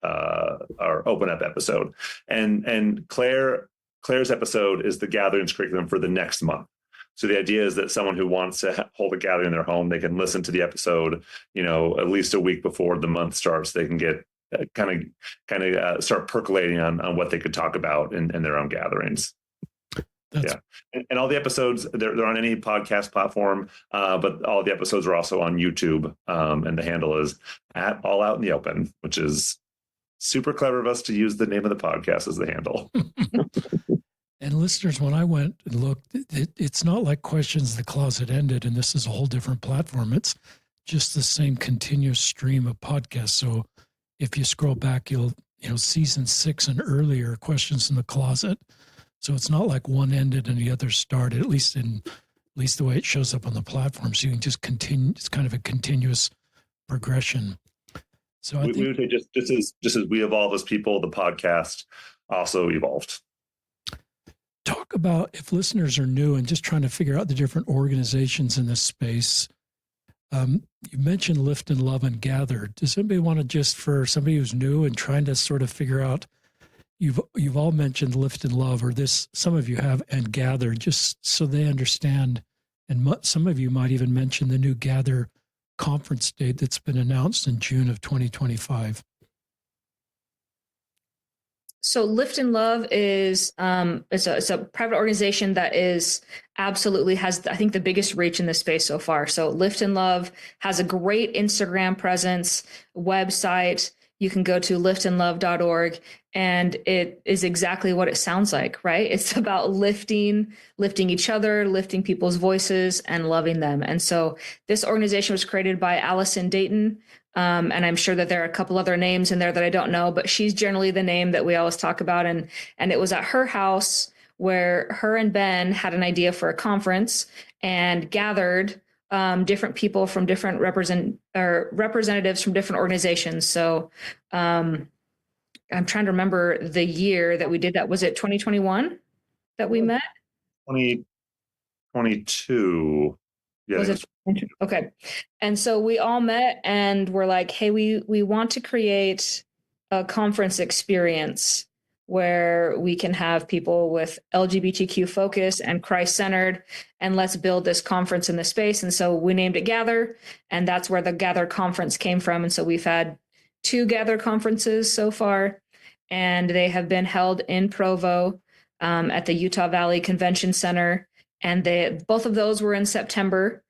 our open up episode. And Claire's episode is the gatherings curriculum for the next month. So the idea is that someone who wants to hold a gathering in their home, they can listen to the episode, at least a week before the month starts. They can get kind of start percolating on what they could talk about in their own gatherings. Yeah. And all the episodes, they're on any podcast platform, but all the episodes are also on YouTube. And the handle is at All Out in the Open, which is super clever of us to use the name of the podcast as the handle. And listeners, when I went and looked, it's not like Questions the Closet ended and this is a whole different platform. It's just the same continuous stream of podcasts. So if you scroll back, you'll season 6 and earlier, Questions in the Closet. So it's not like one ended and the other started, at least the way it shows up on the platform. So you can just continue. It's kind of a continuous progression. So I think we would say just as we evolve as people, the podcast also evolved. Talk about, if listeners are new and just trying to figure out the different organizations in this space. You mentioned Lift and Love and Gather. Does anybody want to, just for somebody who's new and trying to sort of figure out, you've all mentioned Lift and Love, or some of you have, and Gather, just so they understand. And some of you might even mention the new Gather conference date that's been announced in June of 2025. So Lift and Love is it's a private organization that is absolutely has, I think, the biggest reach in this space so far. So Lift and Love has a great Instagram presence, website. You can go to liftandlove.org, and it is exactly what it sounds like, right? It's about lifting each other, lifting people's voices, and loving them. And so this organization was created by Allison Dayton. And I'm sure that there are a couple other names in there that I don't know, but she's generally the name that we always talk about. And it was at her house where her and Ben had an idea for a conference and gathered different people from different representatives from different organizations. So I'm trying to remember the year that we did that. Was it 2021 that we met? 2022. Yeah. Was it? Okay. And so we all met and we're like, hey, we want to create a conference experience where we can have people with LGBTQ focus and Christ-centered, and let's build this conference in this space. And so we named it Gather, and that's where the Gather conference came from. And so we've had 2 Gather conferences so far, and they have been held in Provo at the Utah Valley Convention Center. And both of those were in September.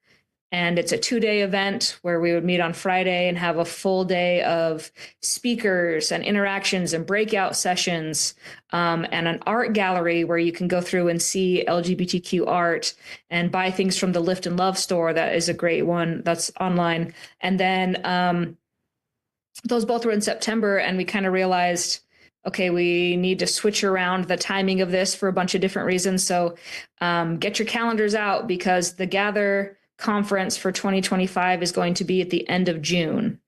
And it's a 2-day event where we would meet on Friday and have a full day of speakers and interactions and breakout sessions, and an art gallery where you can go through and see LGBTQ art and buy things from the Lift and Love store. That is a great one that's online. And then those both were in September, and we kind of realized, okay, we need to switch around the timing of this for a bunch of different reasons. So get your calendars out, because the Gather conference for 2025 is going to be at the end of June.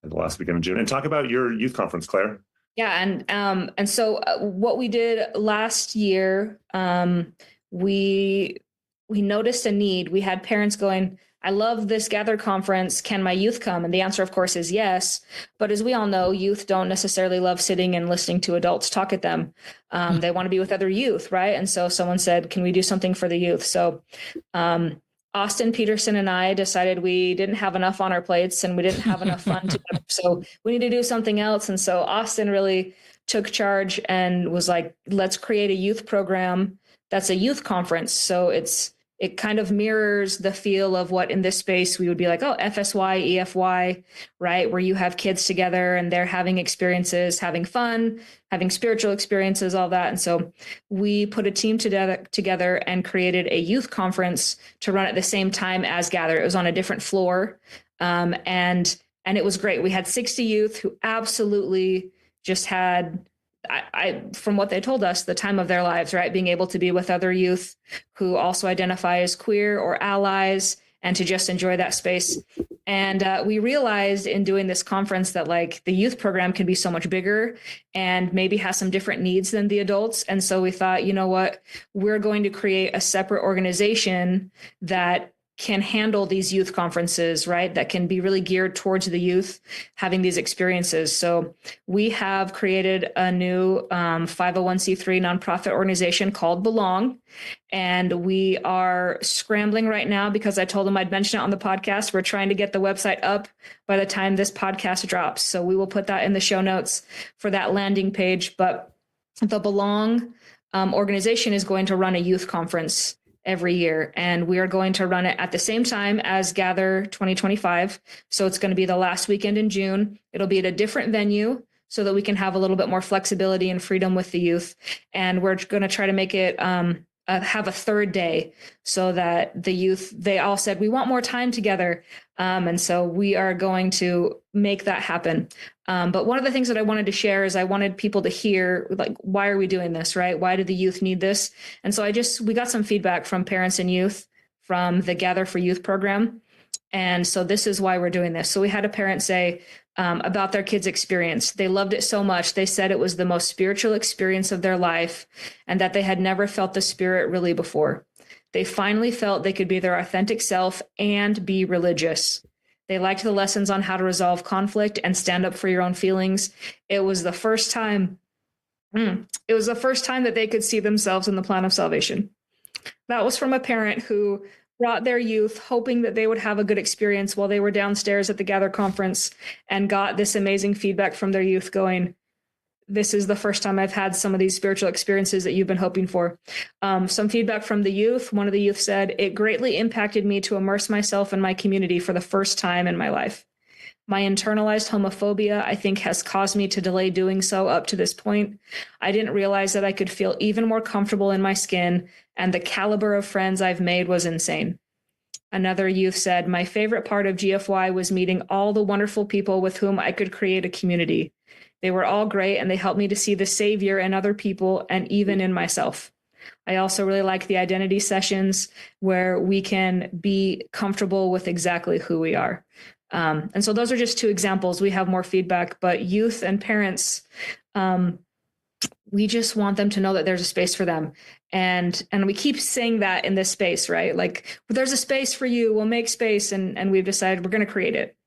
At the last weekend of June. And talk about your youth conference, Claire. Yeah, and so what we did last year, we noticed a need. We had parents going, I love this Gather conference. Can my youth come? And the answer, of course, is yes. But as we all know, youth don't necessarily love sitting and listening to adults talk at them. They want to be with other youth, right? And so someone said, can we do something for the youth? So Austin Peterson and I decided we didn't have enough on our plates and we didn't have enough fun together. So we need to do something else. And so Austin really took charge and was like, let's create a youth program that's a youth conference. So it kind of mirrors the feel of what in this space we would be like, oh, FSY, EFY, right? Where you have kids together and they're having experiences, having fun, having spiritual experiences, all that. And so we put a team together and created a youth conference to run at the same time as Gather. It was on a different floor. And it was great. We had 60 youth who absolutely just had, from what they told us, the time of their lives, right? Being able to be with other youth who also identify as queer or allies and to just enjoy that space. And we realized in doing this conference that like the youth program can be so much bigger and maybe has some different needs than the adults. And so we thought, you know what, we're going to create a separate organization that can handle these youth conferences, right? That can be really geared towards the youth having these experiences. So we have created a new 501c3 nonprofit organization called Belong. And we are scrambling right now because I told them I'd mention it on the podcast. We're trying to get the website up by the time this podcast drops. So we will put that in the show notes for that landing page. But the Belong organization is going to run a youth conference every year. And we are going to run it at the same time as Gather 2025. So it's going to be the last weekend in June. It'll be at a different venue so that we can have a little bit more flexibility and freedom with the youth. And we're going to try to make it have a third day so that the youth, they all said, we want more time together. And so we are going to make that happen. But one of the things that I wanted to share is I wanted people to hear, like, why are we doing this, right? Why do the youth need this? And so we got some feedback from parents and youth from the Gather for Youth program. And so this is why we're doing this. So we had a parent say about their kids' experience. They loved it so much. They said it was the most spiritual experience of their life and that they had never felt the Spirit really before. They finally felt they could be their authentic self and be religious. They liked the lessons on how to resolve conflict and stand up for your own feelings. It was the first time that they could see themselves in the plan of salvation. That was from a parent who brought their youth hoping that they would have a good experience while they were downstairs at the Gather conference and got this amazing feedback from their youth going, this is the first time I've had some of these spiritual experiences that you've been hoping for. Some feedback from the youth. One of the youth said, it greatly impacted me to immerse myself in my community for the first time in my life. My internalized homophobia, I think, has caused me to delay doing so up to this point. I didn't realize that I could feel even more comfortable in my skin, and the caliber of friends I've made was insane. Another youth said, my favorite part of GFY was meeting all the wonderful people with whom I could create a community. They were all great, and they helped me to see the Savior in other people and even in myself. I also really like the identity sessions where we can be comfortable with exactly who we are. And so those are just two examples. We have more feedback, but youth and parents, we just want them to know that there's a space for them. And we keep saying that in this space, right? Like, well, there's a space for you, we'll make space. And we've decided we're going to create it.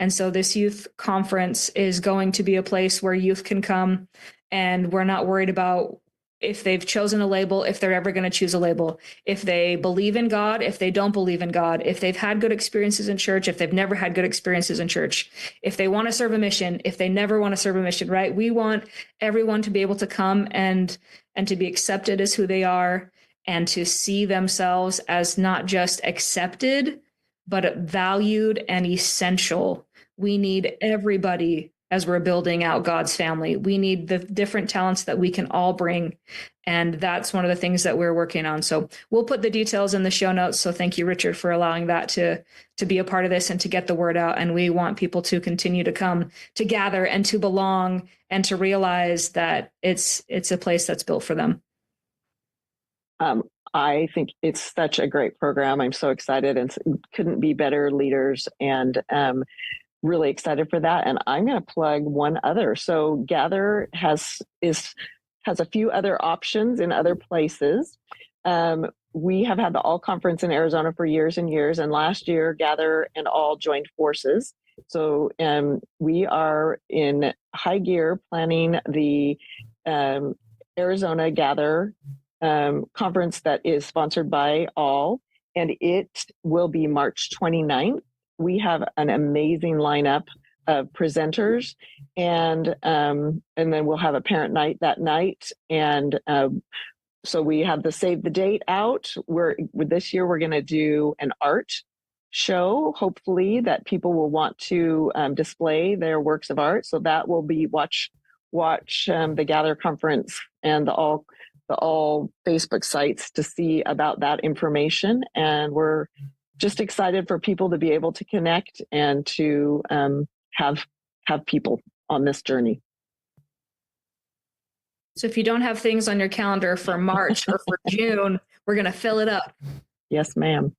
And so this youth conference is going to be a place where youth can come, and we're not worried about if they've chosen a label, if they're ever going to choose a label, if they believe in God, if they don't believe in God, if they've had good experiences in church, if they've never had good experiences in church, if they want to serve a mission, if they never want to serve a mission, right? We want everyone to be able to come and to be accepted as who they are and to see themselves as not just accepted, but valued and essential. We need everybody as we're building out God's family. We need the different talents that we can all bring. And that's one of the things that we're working on. So we'll put the details in the show notes. So thank you, Richard, for allowing that to be a part of this and to get the word out. And we want people to continue to come to gather and to belong and to realize that it's a place that's built for them. I think it's such a great program. I'm so excited and couldn't be better leaders, and really excited for that. And I'm going to plug one other. So Gather has a few other options in other places. We have had the All Conference in Arizona for years and years. And last year, Gather and All joined forces. So we are in high gear planning the Arizona Gather conference that is sponsored by All. And it will be March 29th. We have an amazing lineup of presenters, and then we'll have a parent night that night. And So we have the save the date out. This year we're going to do an art show, hopefully, that people will want to display their works of art. So that will be watch the Gather conference and the all Facebook sites to see about that information. And we're just excited for people to be able to connect and to have people on this journey. So if you don't have things on your calendar for March or for June, we're going to fill it up. Yes, ma'am.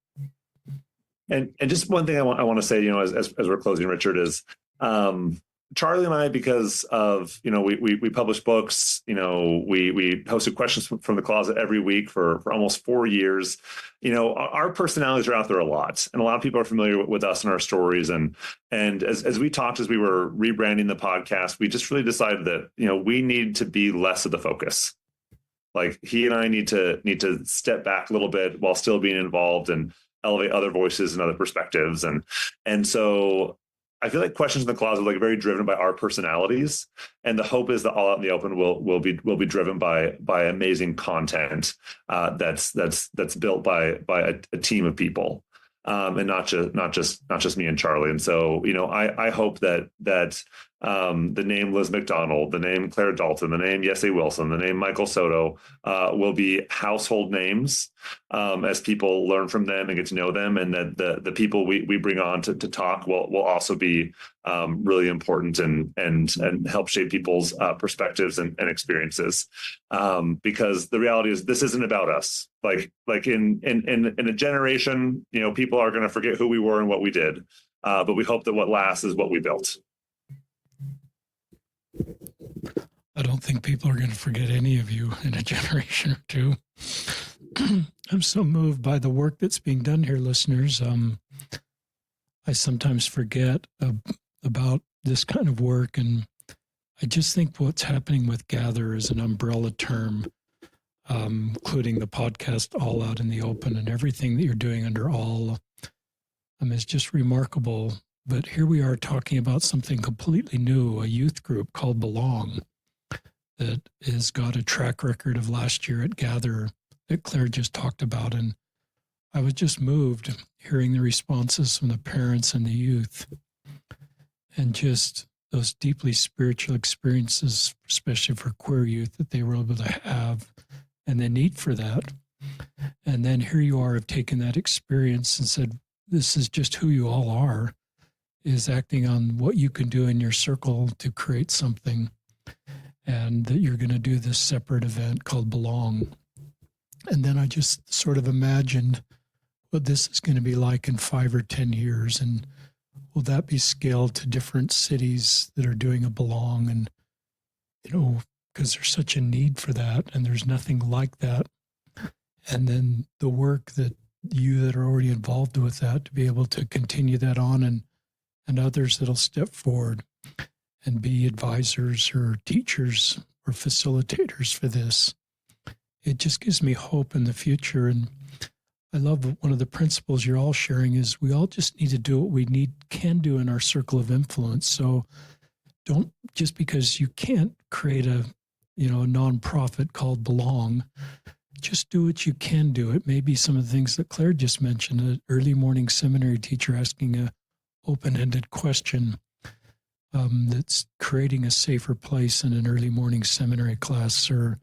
And just one thing I want to say, as we're closing, Richard, is Charlie and I, because of, we publish books, we hosted questions from the closet every week for almost 4 years. Our personalities are out there a lot, and a lot of people are familiar with us and our stories. And as we talked, as we were rebranding the podcast, we just really decided that, we need to be less of the focus. Like, he and I need to step back a little bit while still being involved and elevate other voices and other perspectives. And so I feel like Questions in the Closet are very driven by our personalities, and the hope is that All Out in the Open will be driven by amazing content that's built by a team of people, and not just me and Charlie. And so I hope that the name Liz Macdonald, the name Clare Dalton, the name Yesé Wilson, the name Michael Soto will be household names as people learn from them and get to know them, and that the people we bring on to talk will also be really important and help shape people's perspectives and experiences. Because the reality is, this isn't about us. Like in a generation, people are going to forget who we were and what we did. But we hope that what lasts is what we built. I don't think people are going to forget any of you in a generation or two. I'm so moved by the work that's being done here, listeners. I sometimes forget about this kind of work, and I just think what's happening with Gather is an umbrella term, including the podcast All Out in the Open and everything that you're doing under All. It's just remarkable. But here we are talking about something completely new, a youth group called Belong, that has got a track record of last year at Gather that Clare just talked about. And I was just moved hearing the responses from the parents and the youth, and just those deeply spiritual experiences, especially for queer youth, that they were able to have, and the need for that. And then here you are, have taken that experience and said, this is just who you all are, is acting on what you can do in your circle to create something, and that you're going to do this separate event called Belong. And then I just sort of imagined what this is going to be like in 5 or 10 years, and will that be scaled to different cities that are doing a Belong? And, because there's such a need for that, and there's nothing like that. And then the work that you that are already involved with that, to be able to continue that on, and others that'll step forward and be advisors or teachers or facilitators for this. It just gives me hope in the future. And I love one of the principles you're all sharing is we all just need to do what we can do in our circle of influence. So don't, just because you can't create a nonprofit called Belong, just do what you can do. It may be some of the things that Clare just mentioned, an early morning seminary teacher asking a open-ended question that's creating a safer place in an early morning seminary class, or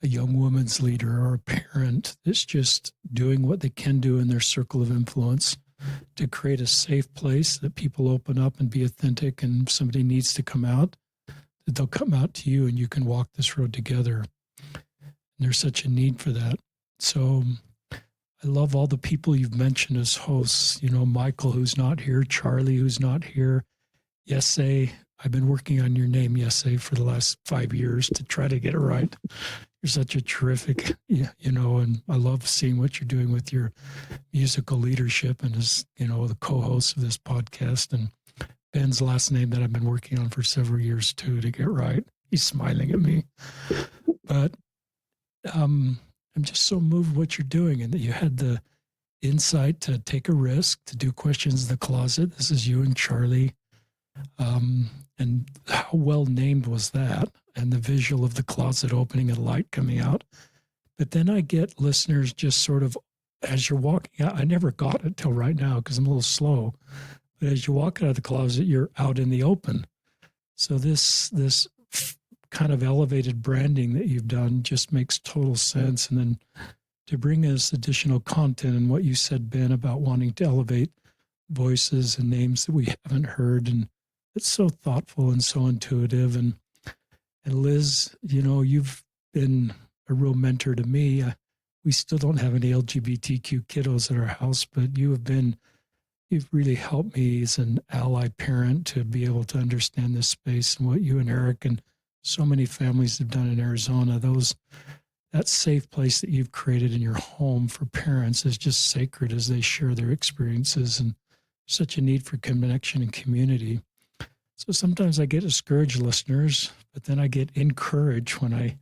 a young woman's leader, or a parent that's just doing what they can do in their circle of influence to create a safe place that people open up and be authentic, and if somebody needs to come out, that they'll come out to you and you can walk this road together. And there's such a need for that. So I love all the people you've mentioned as hosts, Michael, who's not here, Charlie, who's not here, Yesé. I've been working on your name, Yesé, for the last 5 years to try to get it right. You're such a terrific, and I love seeing what you're doing with your musical leadership, and as, the co-host of this podcast, and Ben's last name that I've been working on for several years too, to get right. He's smiling at me. But I'm just so moved what you're doing, and that you had the insight to take a risk, to do Questions in the Closet. This is you and Charlie. And how well named was that? And the visual of the closet opening and light coming out. But then I get listeners just sort of, as you're walking out, I never got it till right now because I'm a little slow. But as you walk out of the closet, you're out in the open. So this kind of elevated branding that you've done just makes total sense. And then to bring us additional content and what you said, Ben, about wanting to elevate voices and names that we haven't heard. And it's so thoughtful and so intuitive. And Liz, you've been a real mentor to me. We still don't have any LGBTQ kiddos at our house, but you've really helped me as an ally parent to be able to understand this space, and what you and Eric and so many families have done in Arizona. That safe place that you've created in your home for parents is just sacred as they share their experiences, and such a need for connection and community. So sometimes I get discouraged, listeners, but then I get encouraged when I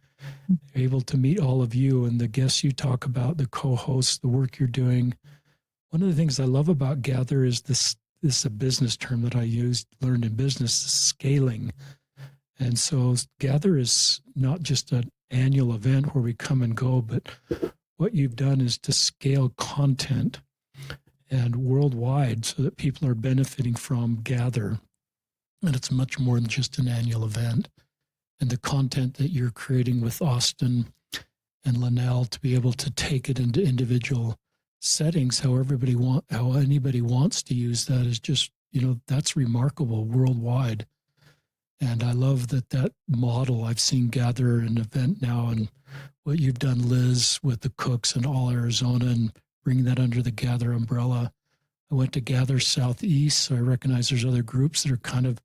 am able to meet all of you and the guests you talk about, the co-hosts, the work you're doing. One of the things I love about Gather is this is a business term that I learned in business, scaling. And so Gather is not just an annual event where we come and go, but what you've done is to scale content and worldwide so that people are benefiting from Gather. And it's much more than just an annual event. And the content that you're creating with Austin and Linnell to be able to take it into individual settings, how anybody wants to use that is just, that's remarkable worldwide. And I love that model. I've seen Gather an event now, and what you've done, Liz, with the cooks in all Arizona and bringing that under the Gather umbrella. I went to Gather Southeast, so I recognize there's other groups that are kind of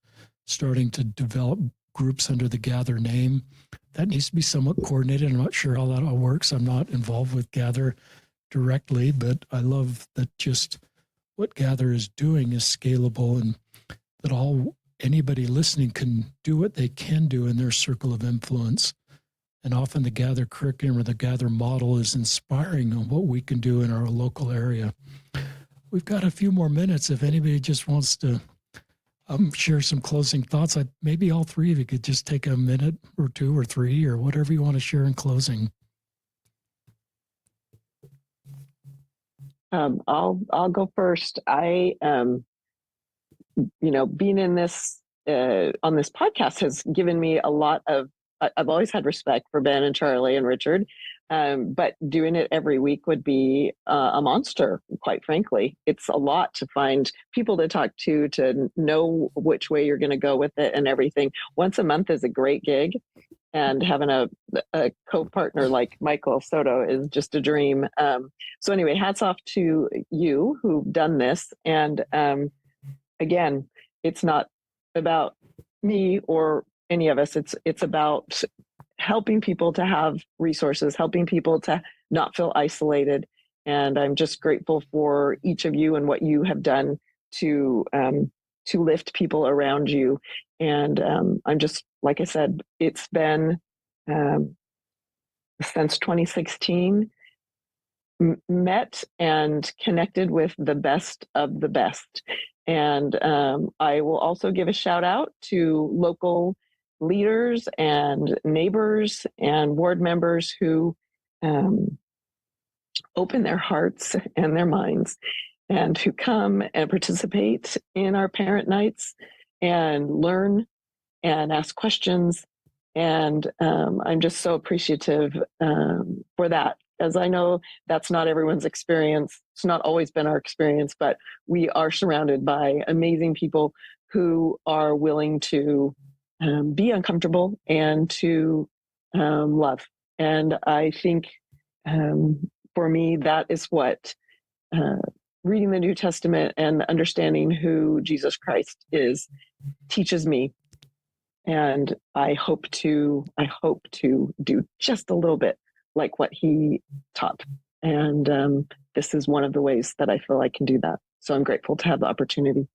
starting to develop groups under the Gather name. That needs to be somewhat coordinated. I'm not sure how that all works. I'm not involved with Gather directly, but I love that just what Gather is doing is scalable, and that anybody listening can do what they can do in their circle of influence. And often the Gather curriculum or the Gather model is inspiring on what we can do in our local area. We've got a few more minutes. If anybody just wants to share some closing thoughts, maybe all three of you could just take a minute or two or three or whatever you want to share in closing. I'll go first. I being in this on this podcast has given me a lot of. I've always had respect for Ben and Charlie and Richard, but doing it every week would be a monster. Quite frankly, it's a lot to find people to talk to know which way you're going to go with it and everything. Once a month is a great gig. And having a co-partner like Michael Soto is just a dream. So anyway, hats off to you who've done this. And again, it's not about me or any of us. It's about helping people to have resources, helping people to not feel isolated. And I'm just grateful for each of you and what you have done to lift people around you. And I'm just, like I said, it's been since 2016, met and connected with the best of the best. And I will also give a shout out to local leaders and neighbors and ward members who open their hearts and their minds and who come and participate in our parent nights and learn and ask questions. And I'm just so appreciative for that, as I know that's not everyone's experience. It's not always been our experience, but we are surrounded by amazing people who are willing to be uncomfortable and to love. And I think for me, that is what reading the New Testament and understanding who Jesus Christ is teaches me. And I hope to do just a little bit like what he taught. And this is one of the ways that I feel I can do that. So I'm grateful to have the opportunity.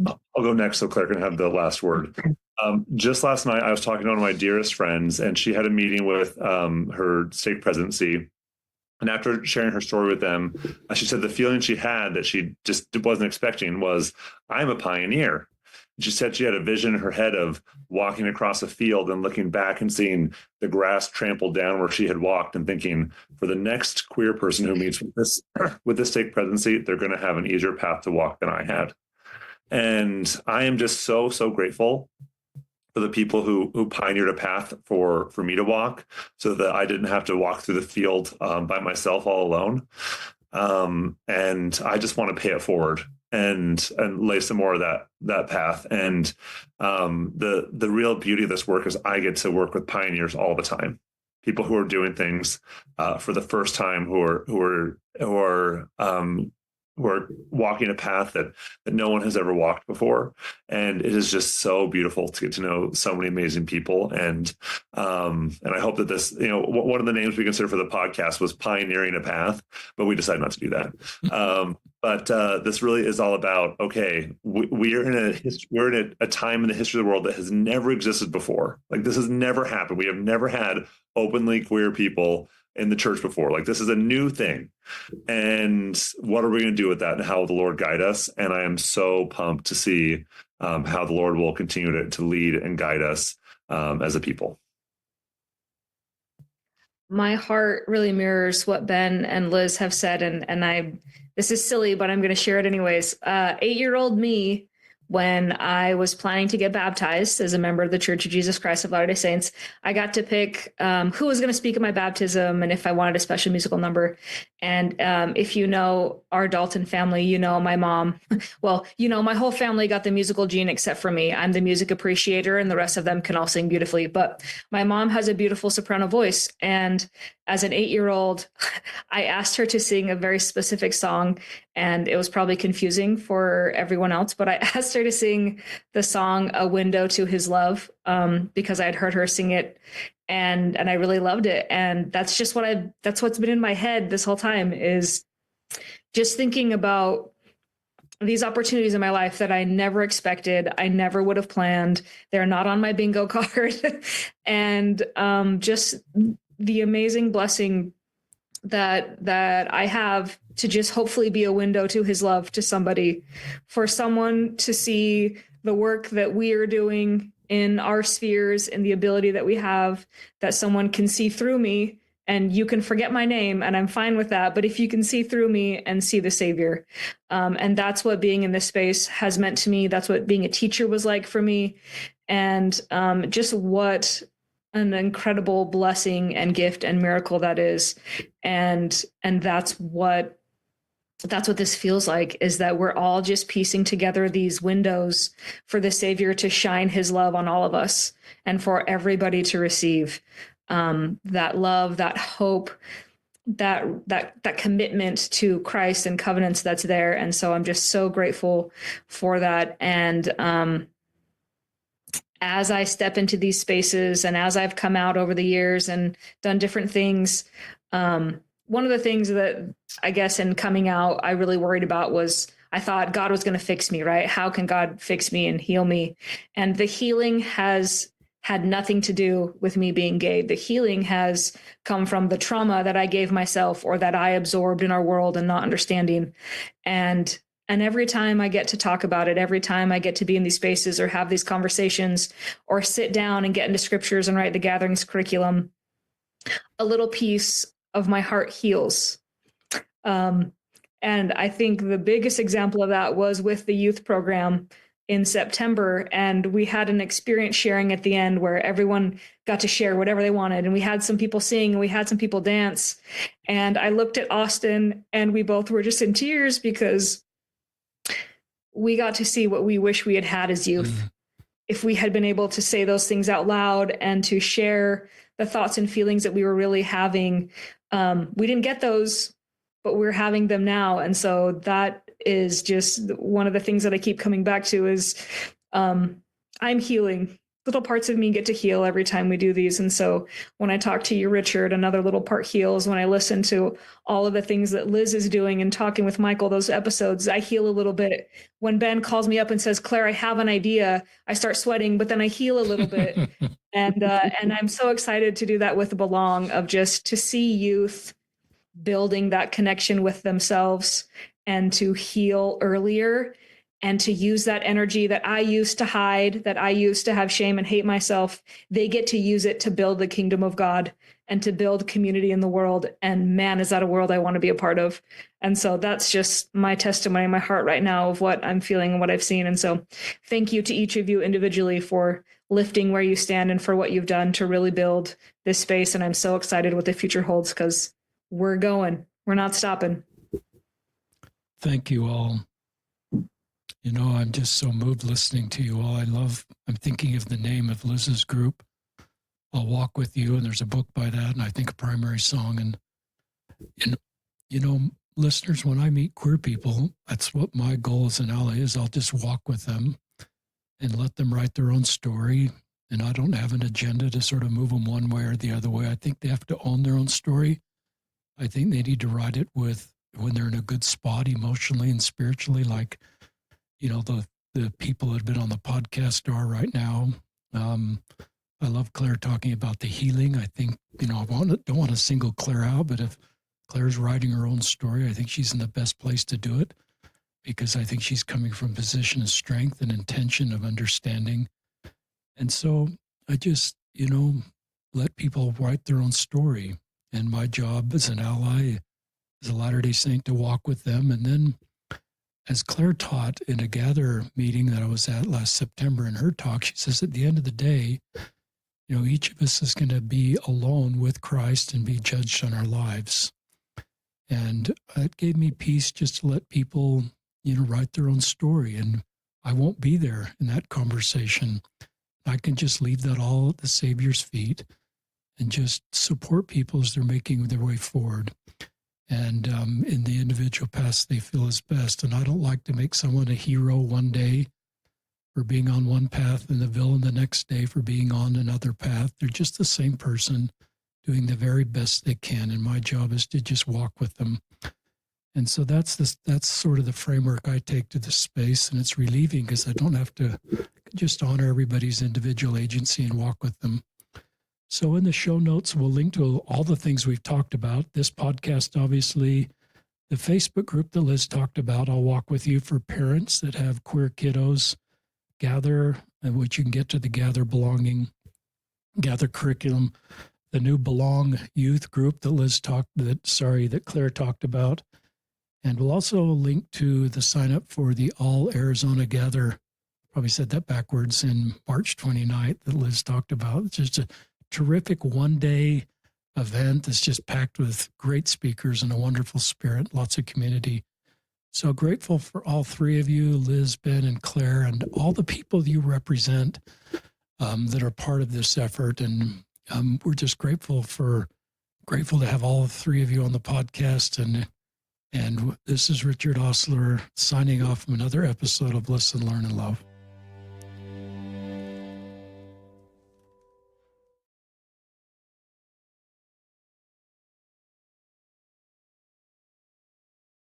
I'll go next so Claire can have the last word. Just last night, I was talking to one of my dearest friends, and she had a meeting with her stake presidency. And after sharing her story with them, she said the feeling she had that she just wasn't expecting was, I'm a pioneer. she said she had a vision in her head of walking across a field and looking back and seeing the grass trampled down where she had walked, and thinking, for the next queer person who meets with this stake presidency, they're going to have an easier path to walk than I had. And I am just so grateful for the people who pioneered a path for me to walk, so that I didn't have to walk through the field by myself all alone. And I just want to pay it forward and lay some more of that path. And the real beauty of this work is I get to work with pioneers all the time, people who are doing things for the first time, who are walking a path that no one has ever walked before. And it is just so beautiful to get to know so many amazing people. And I hope that this, one of the names we considered for the podcast was Pioneering a Path, but we decided not to do that. But this really is all about, okay, we're in a time in the history of the world that has never existed before. Like, this has never happened. We have never had openly queer people in the church before. Like, this is a new thing. And what are we going to do with that, and how will the Lord guide us? And I am so pumped to see how the Lord will continue to lead and guide us as a people. My heart really mirrors what Ben and Liz have said. And this is silly, but I'm going to share it anyways. 8-year-old me, when I was planning to get baptized as a member of the Church of Jesus Christ of Latter-day Saints, I got to pick who was going to speak at my baptism and if I wanted a special musical number. And if you know our Dalton family, you know my mom. Well, my whole family got the musical gene except for me. I'm the music appreciator, and the rest of them can all sing beautifully. But my mom has a beautiful soprano voice. And as an 8-year-old, I asked her to sing a very specific song, and it was probably confusing for everyone else, but I asked her to sing the song "A Window to His Love" because I had heard her sing it, and I really loved it. And that's just that's what's been in my head this whole time, is just thinking about these opportunities in my life that I never expected, I never would have planned. They're not on my bingo card. And just the amazing blessing that I have to just hopefully be a window to his love to somebody, for someone to see the work that we are doing in our spheres and the ability that we have, that someone can see through me. And you can forget my name, and I'm fine with that. But if you can see through me and see the Savior, and that's what being in this space has meant to me. That's what being a teacher was like for me. And just what an incredible blessing and gift and miracle that is. And that's what this feels like, is that we're all just piecing together these windows for the Savior to shine his love on all of us, and for everybody to receive that love, that hope, that commitment to Christ and covenants that's there. And so I'm just so grateful for that. And as I step into these spaces, and as I've come out over the years and done different things, one of the things that I guess in coming out, I really worried about was, I thought God was going to fix me, right? How can God fix me and heal me? And the healing has had nothing to do with me being gay. The healing has come from the trauma that I gave myself, or that I absorbed in our world and not understanding. And every time I get to talk about it, every time I get to be in these spaces or have these conversations or sit down and get into scriptures and write the gatherings curriculum, a little piece of my heart heals. And I think the biggest example of that was with the youth program in September. And we had an experience sharing at the end where everyone got to share whatever they wanted. And we had some people sing and we had some people dance. And I looked at Austin and we both were just in tears, because we got to see what we wish we had had as youth. If we had been able to say those things out loud and to share the thoughts and feelings that we were really having. We didn't get those, but we're having them now. And so that is just one of the things that I keep coming back to, is I'm healing. Little parts of me get to heal every time we do these. And so when I talk to you, Richard, another little part heals. When I listen to all of the things that Liz is doing and talking with Michael, those episodes, I heal a little bit. When Ben calls me up and says, "Claire, I have an idea," I start sweating, but then I heal a little bit. And I'm so excited to do that with Belong, of just to see youth building that connection with themselves and to heal earlier. and to use that energy that I used to hide, that I used to have shame and hate myself. They get to use it to build the kingdom of God and to build community in the world. And man, is that a world I want to be a part of. And so that's just my testimony in my heart right now of what I'm feeling and what I've seen. And so thank you to each of you individually for lifting where you stand and for what you've done to really build this space. And I'm so excited what the future holds, because we're going, we're not stopping. Thank you all. You know, I'm just so moved listening to you all. I'm thinking of the name of Liz's group, I'll Walk With You, and there's a book by that, and I think a primary song. And you know, listeners, when I meet queer people, that's what my goal as an ally is. I'll just walk with them and let them write their own story. And I don't have an agenda to sort of move them one way or the other way. I think they have to own their own story. I think they need to write it with when they're in a good spot emotionally and spiritually, like, you know, the people that have been on the podcast are right now. I love Clare talking about the healing. I think, you know, don't want to single Clare out, but if Clare's writing her own story, I think she's in the best place to do it, because I think she's coming from a position of strength and intention of understanding. And so I just, you know, let people write their own story. And my job as an ally, as a Latter-day Saint, to walk with them. And then, as Clare taught in a Gather meeting that I was at last September, in her talk, she says, at the end of the day, you know, each of us is going to be alone with Christ and be judged on our lives. And it gave me peace just to let people, you know, write their own story. And I won't be there in that conversation. I can just leave that all at the Savior's feet and just support people as they're making their way forward. And in the individual paths they feel is best. And I don't like to make someone a hero one day for being on one path and the villain the next day for being on another path. They're just the same person doing the very best they can. And my job is to just walk with them. And so that's sort of the framework I take to this space. And it's relieving because I don't have to just honor everybody's individual agency and walk with them. So in the show notes, we'll link to all the things we've talked about. This podcast, obviously, the Facebook group that Liz talked about, I'll Walk With You, for parents that have queer kiddos. Gather, in which you can get to the Gather belonging, Gather curriculum, the new Belong youth group that Clare talked about. And we'll also link to the sign up for the All Arizona Gather, probably said that backwards, in March 29th that Liz talked about. It's just a terrific one-day event that's just packed with great speakers and a wonderful spirit, lots of community. So grateful for all three of you, Liz, Ben, and Clare, and all the people you represent that are part of this effort. And we're just grateful to have all three of you on the podcast. And this is Richard Osler signing off from another episode of Listen, Learn, and Love.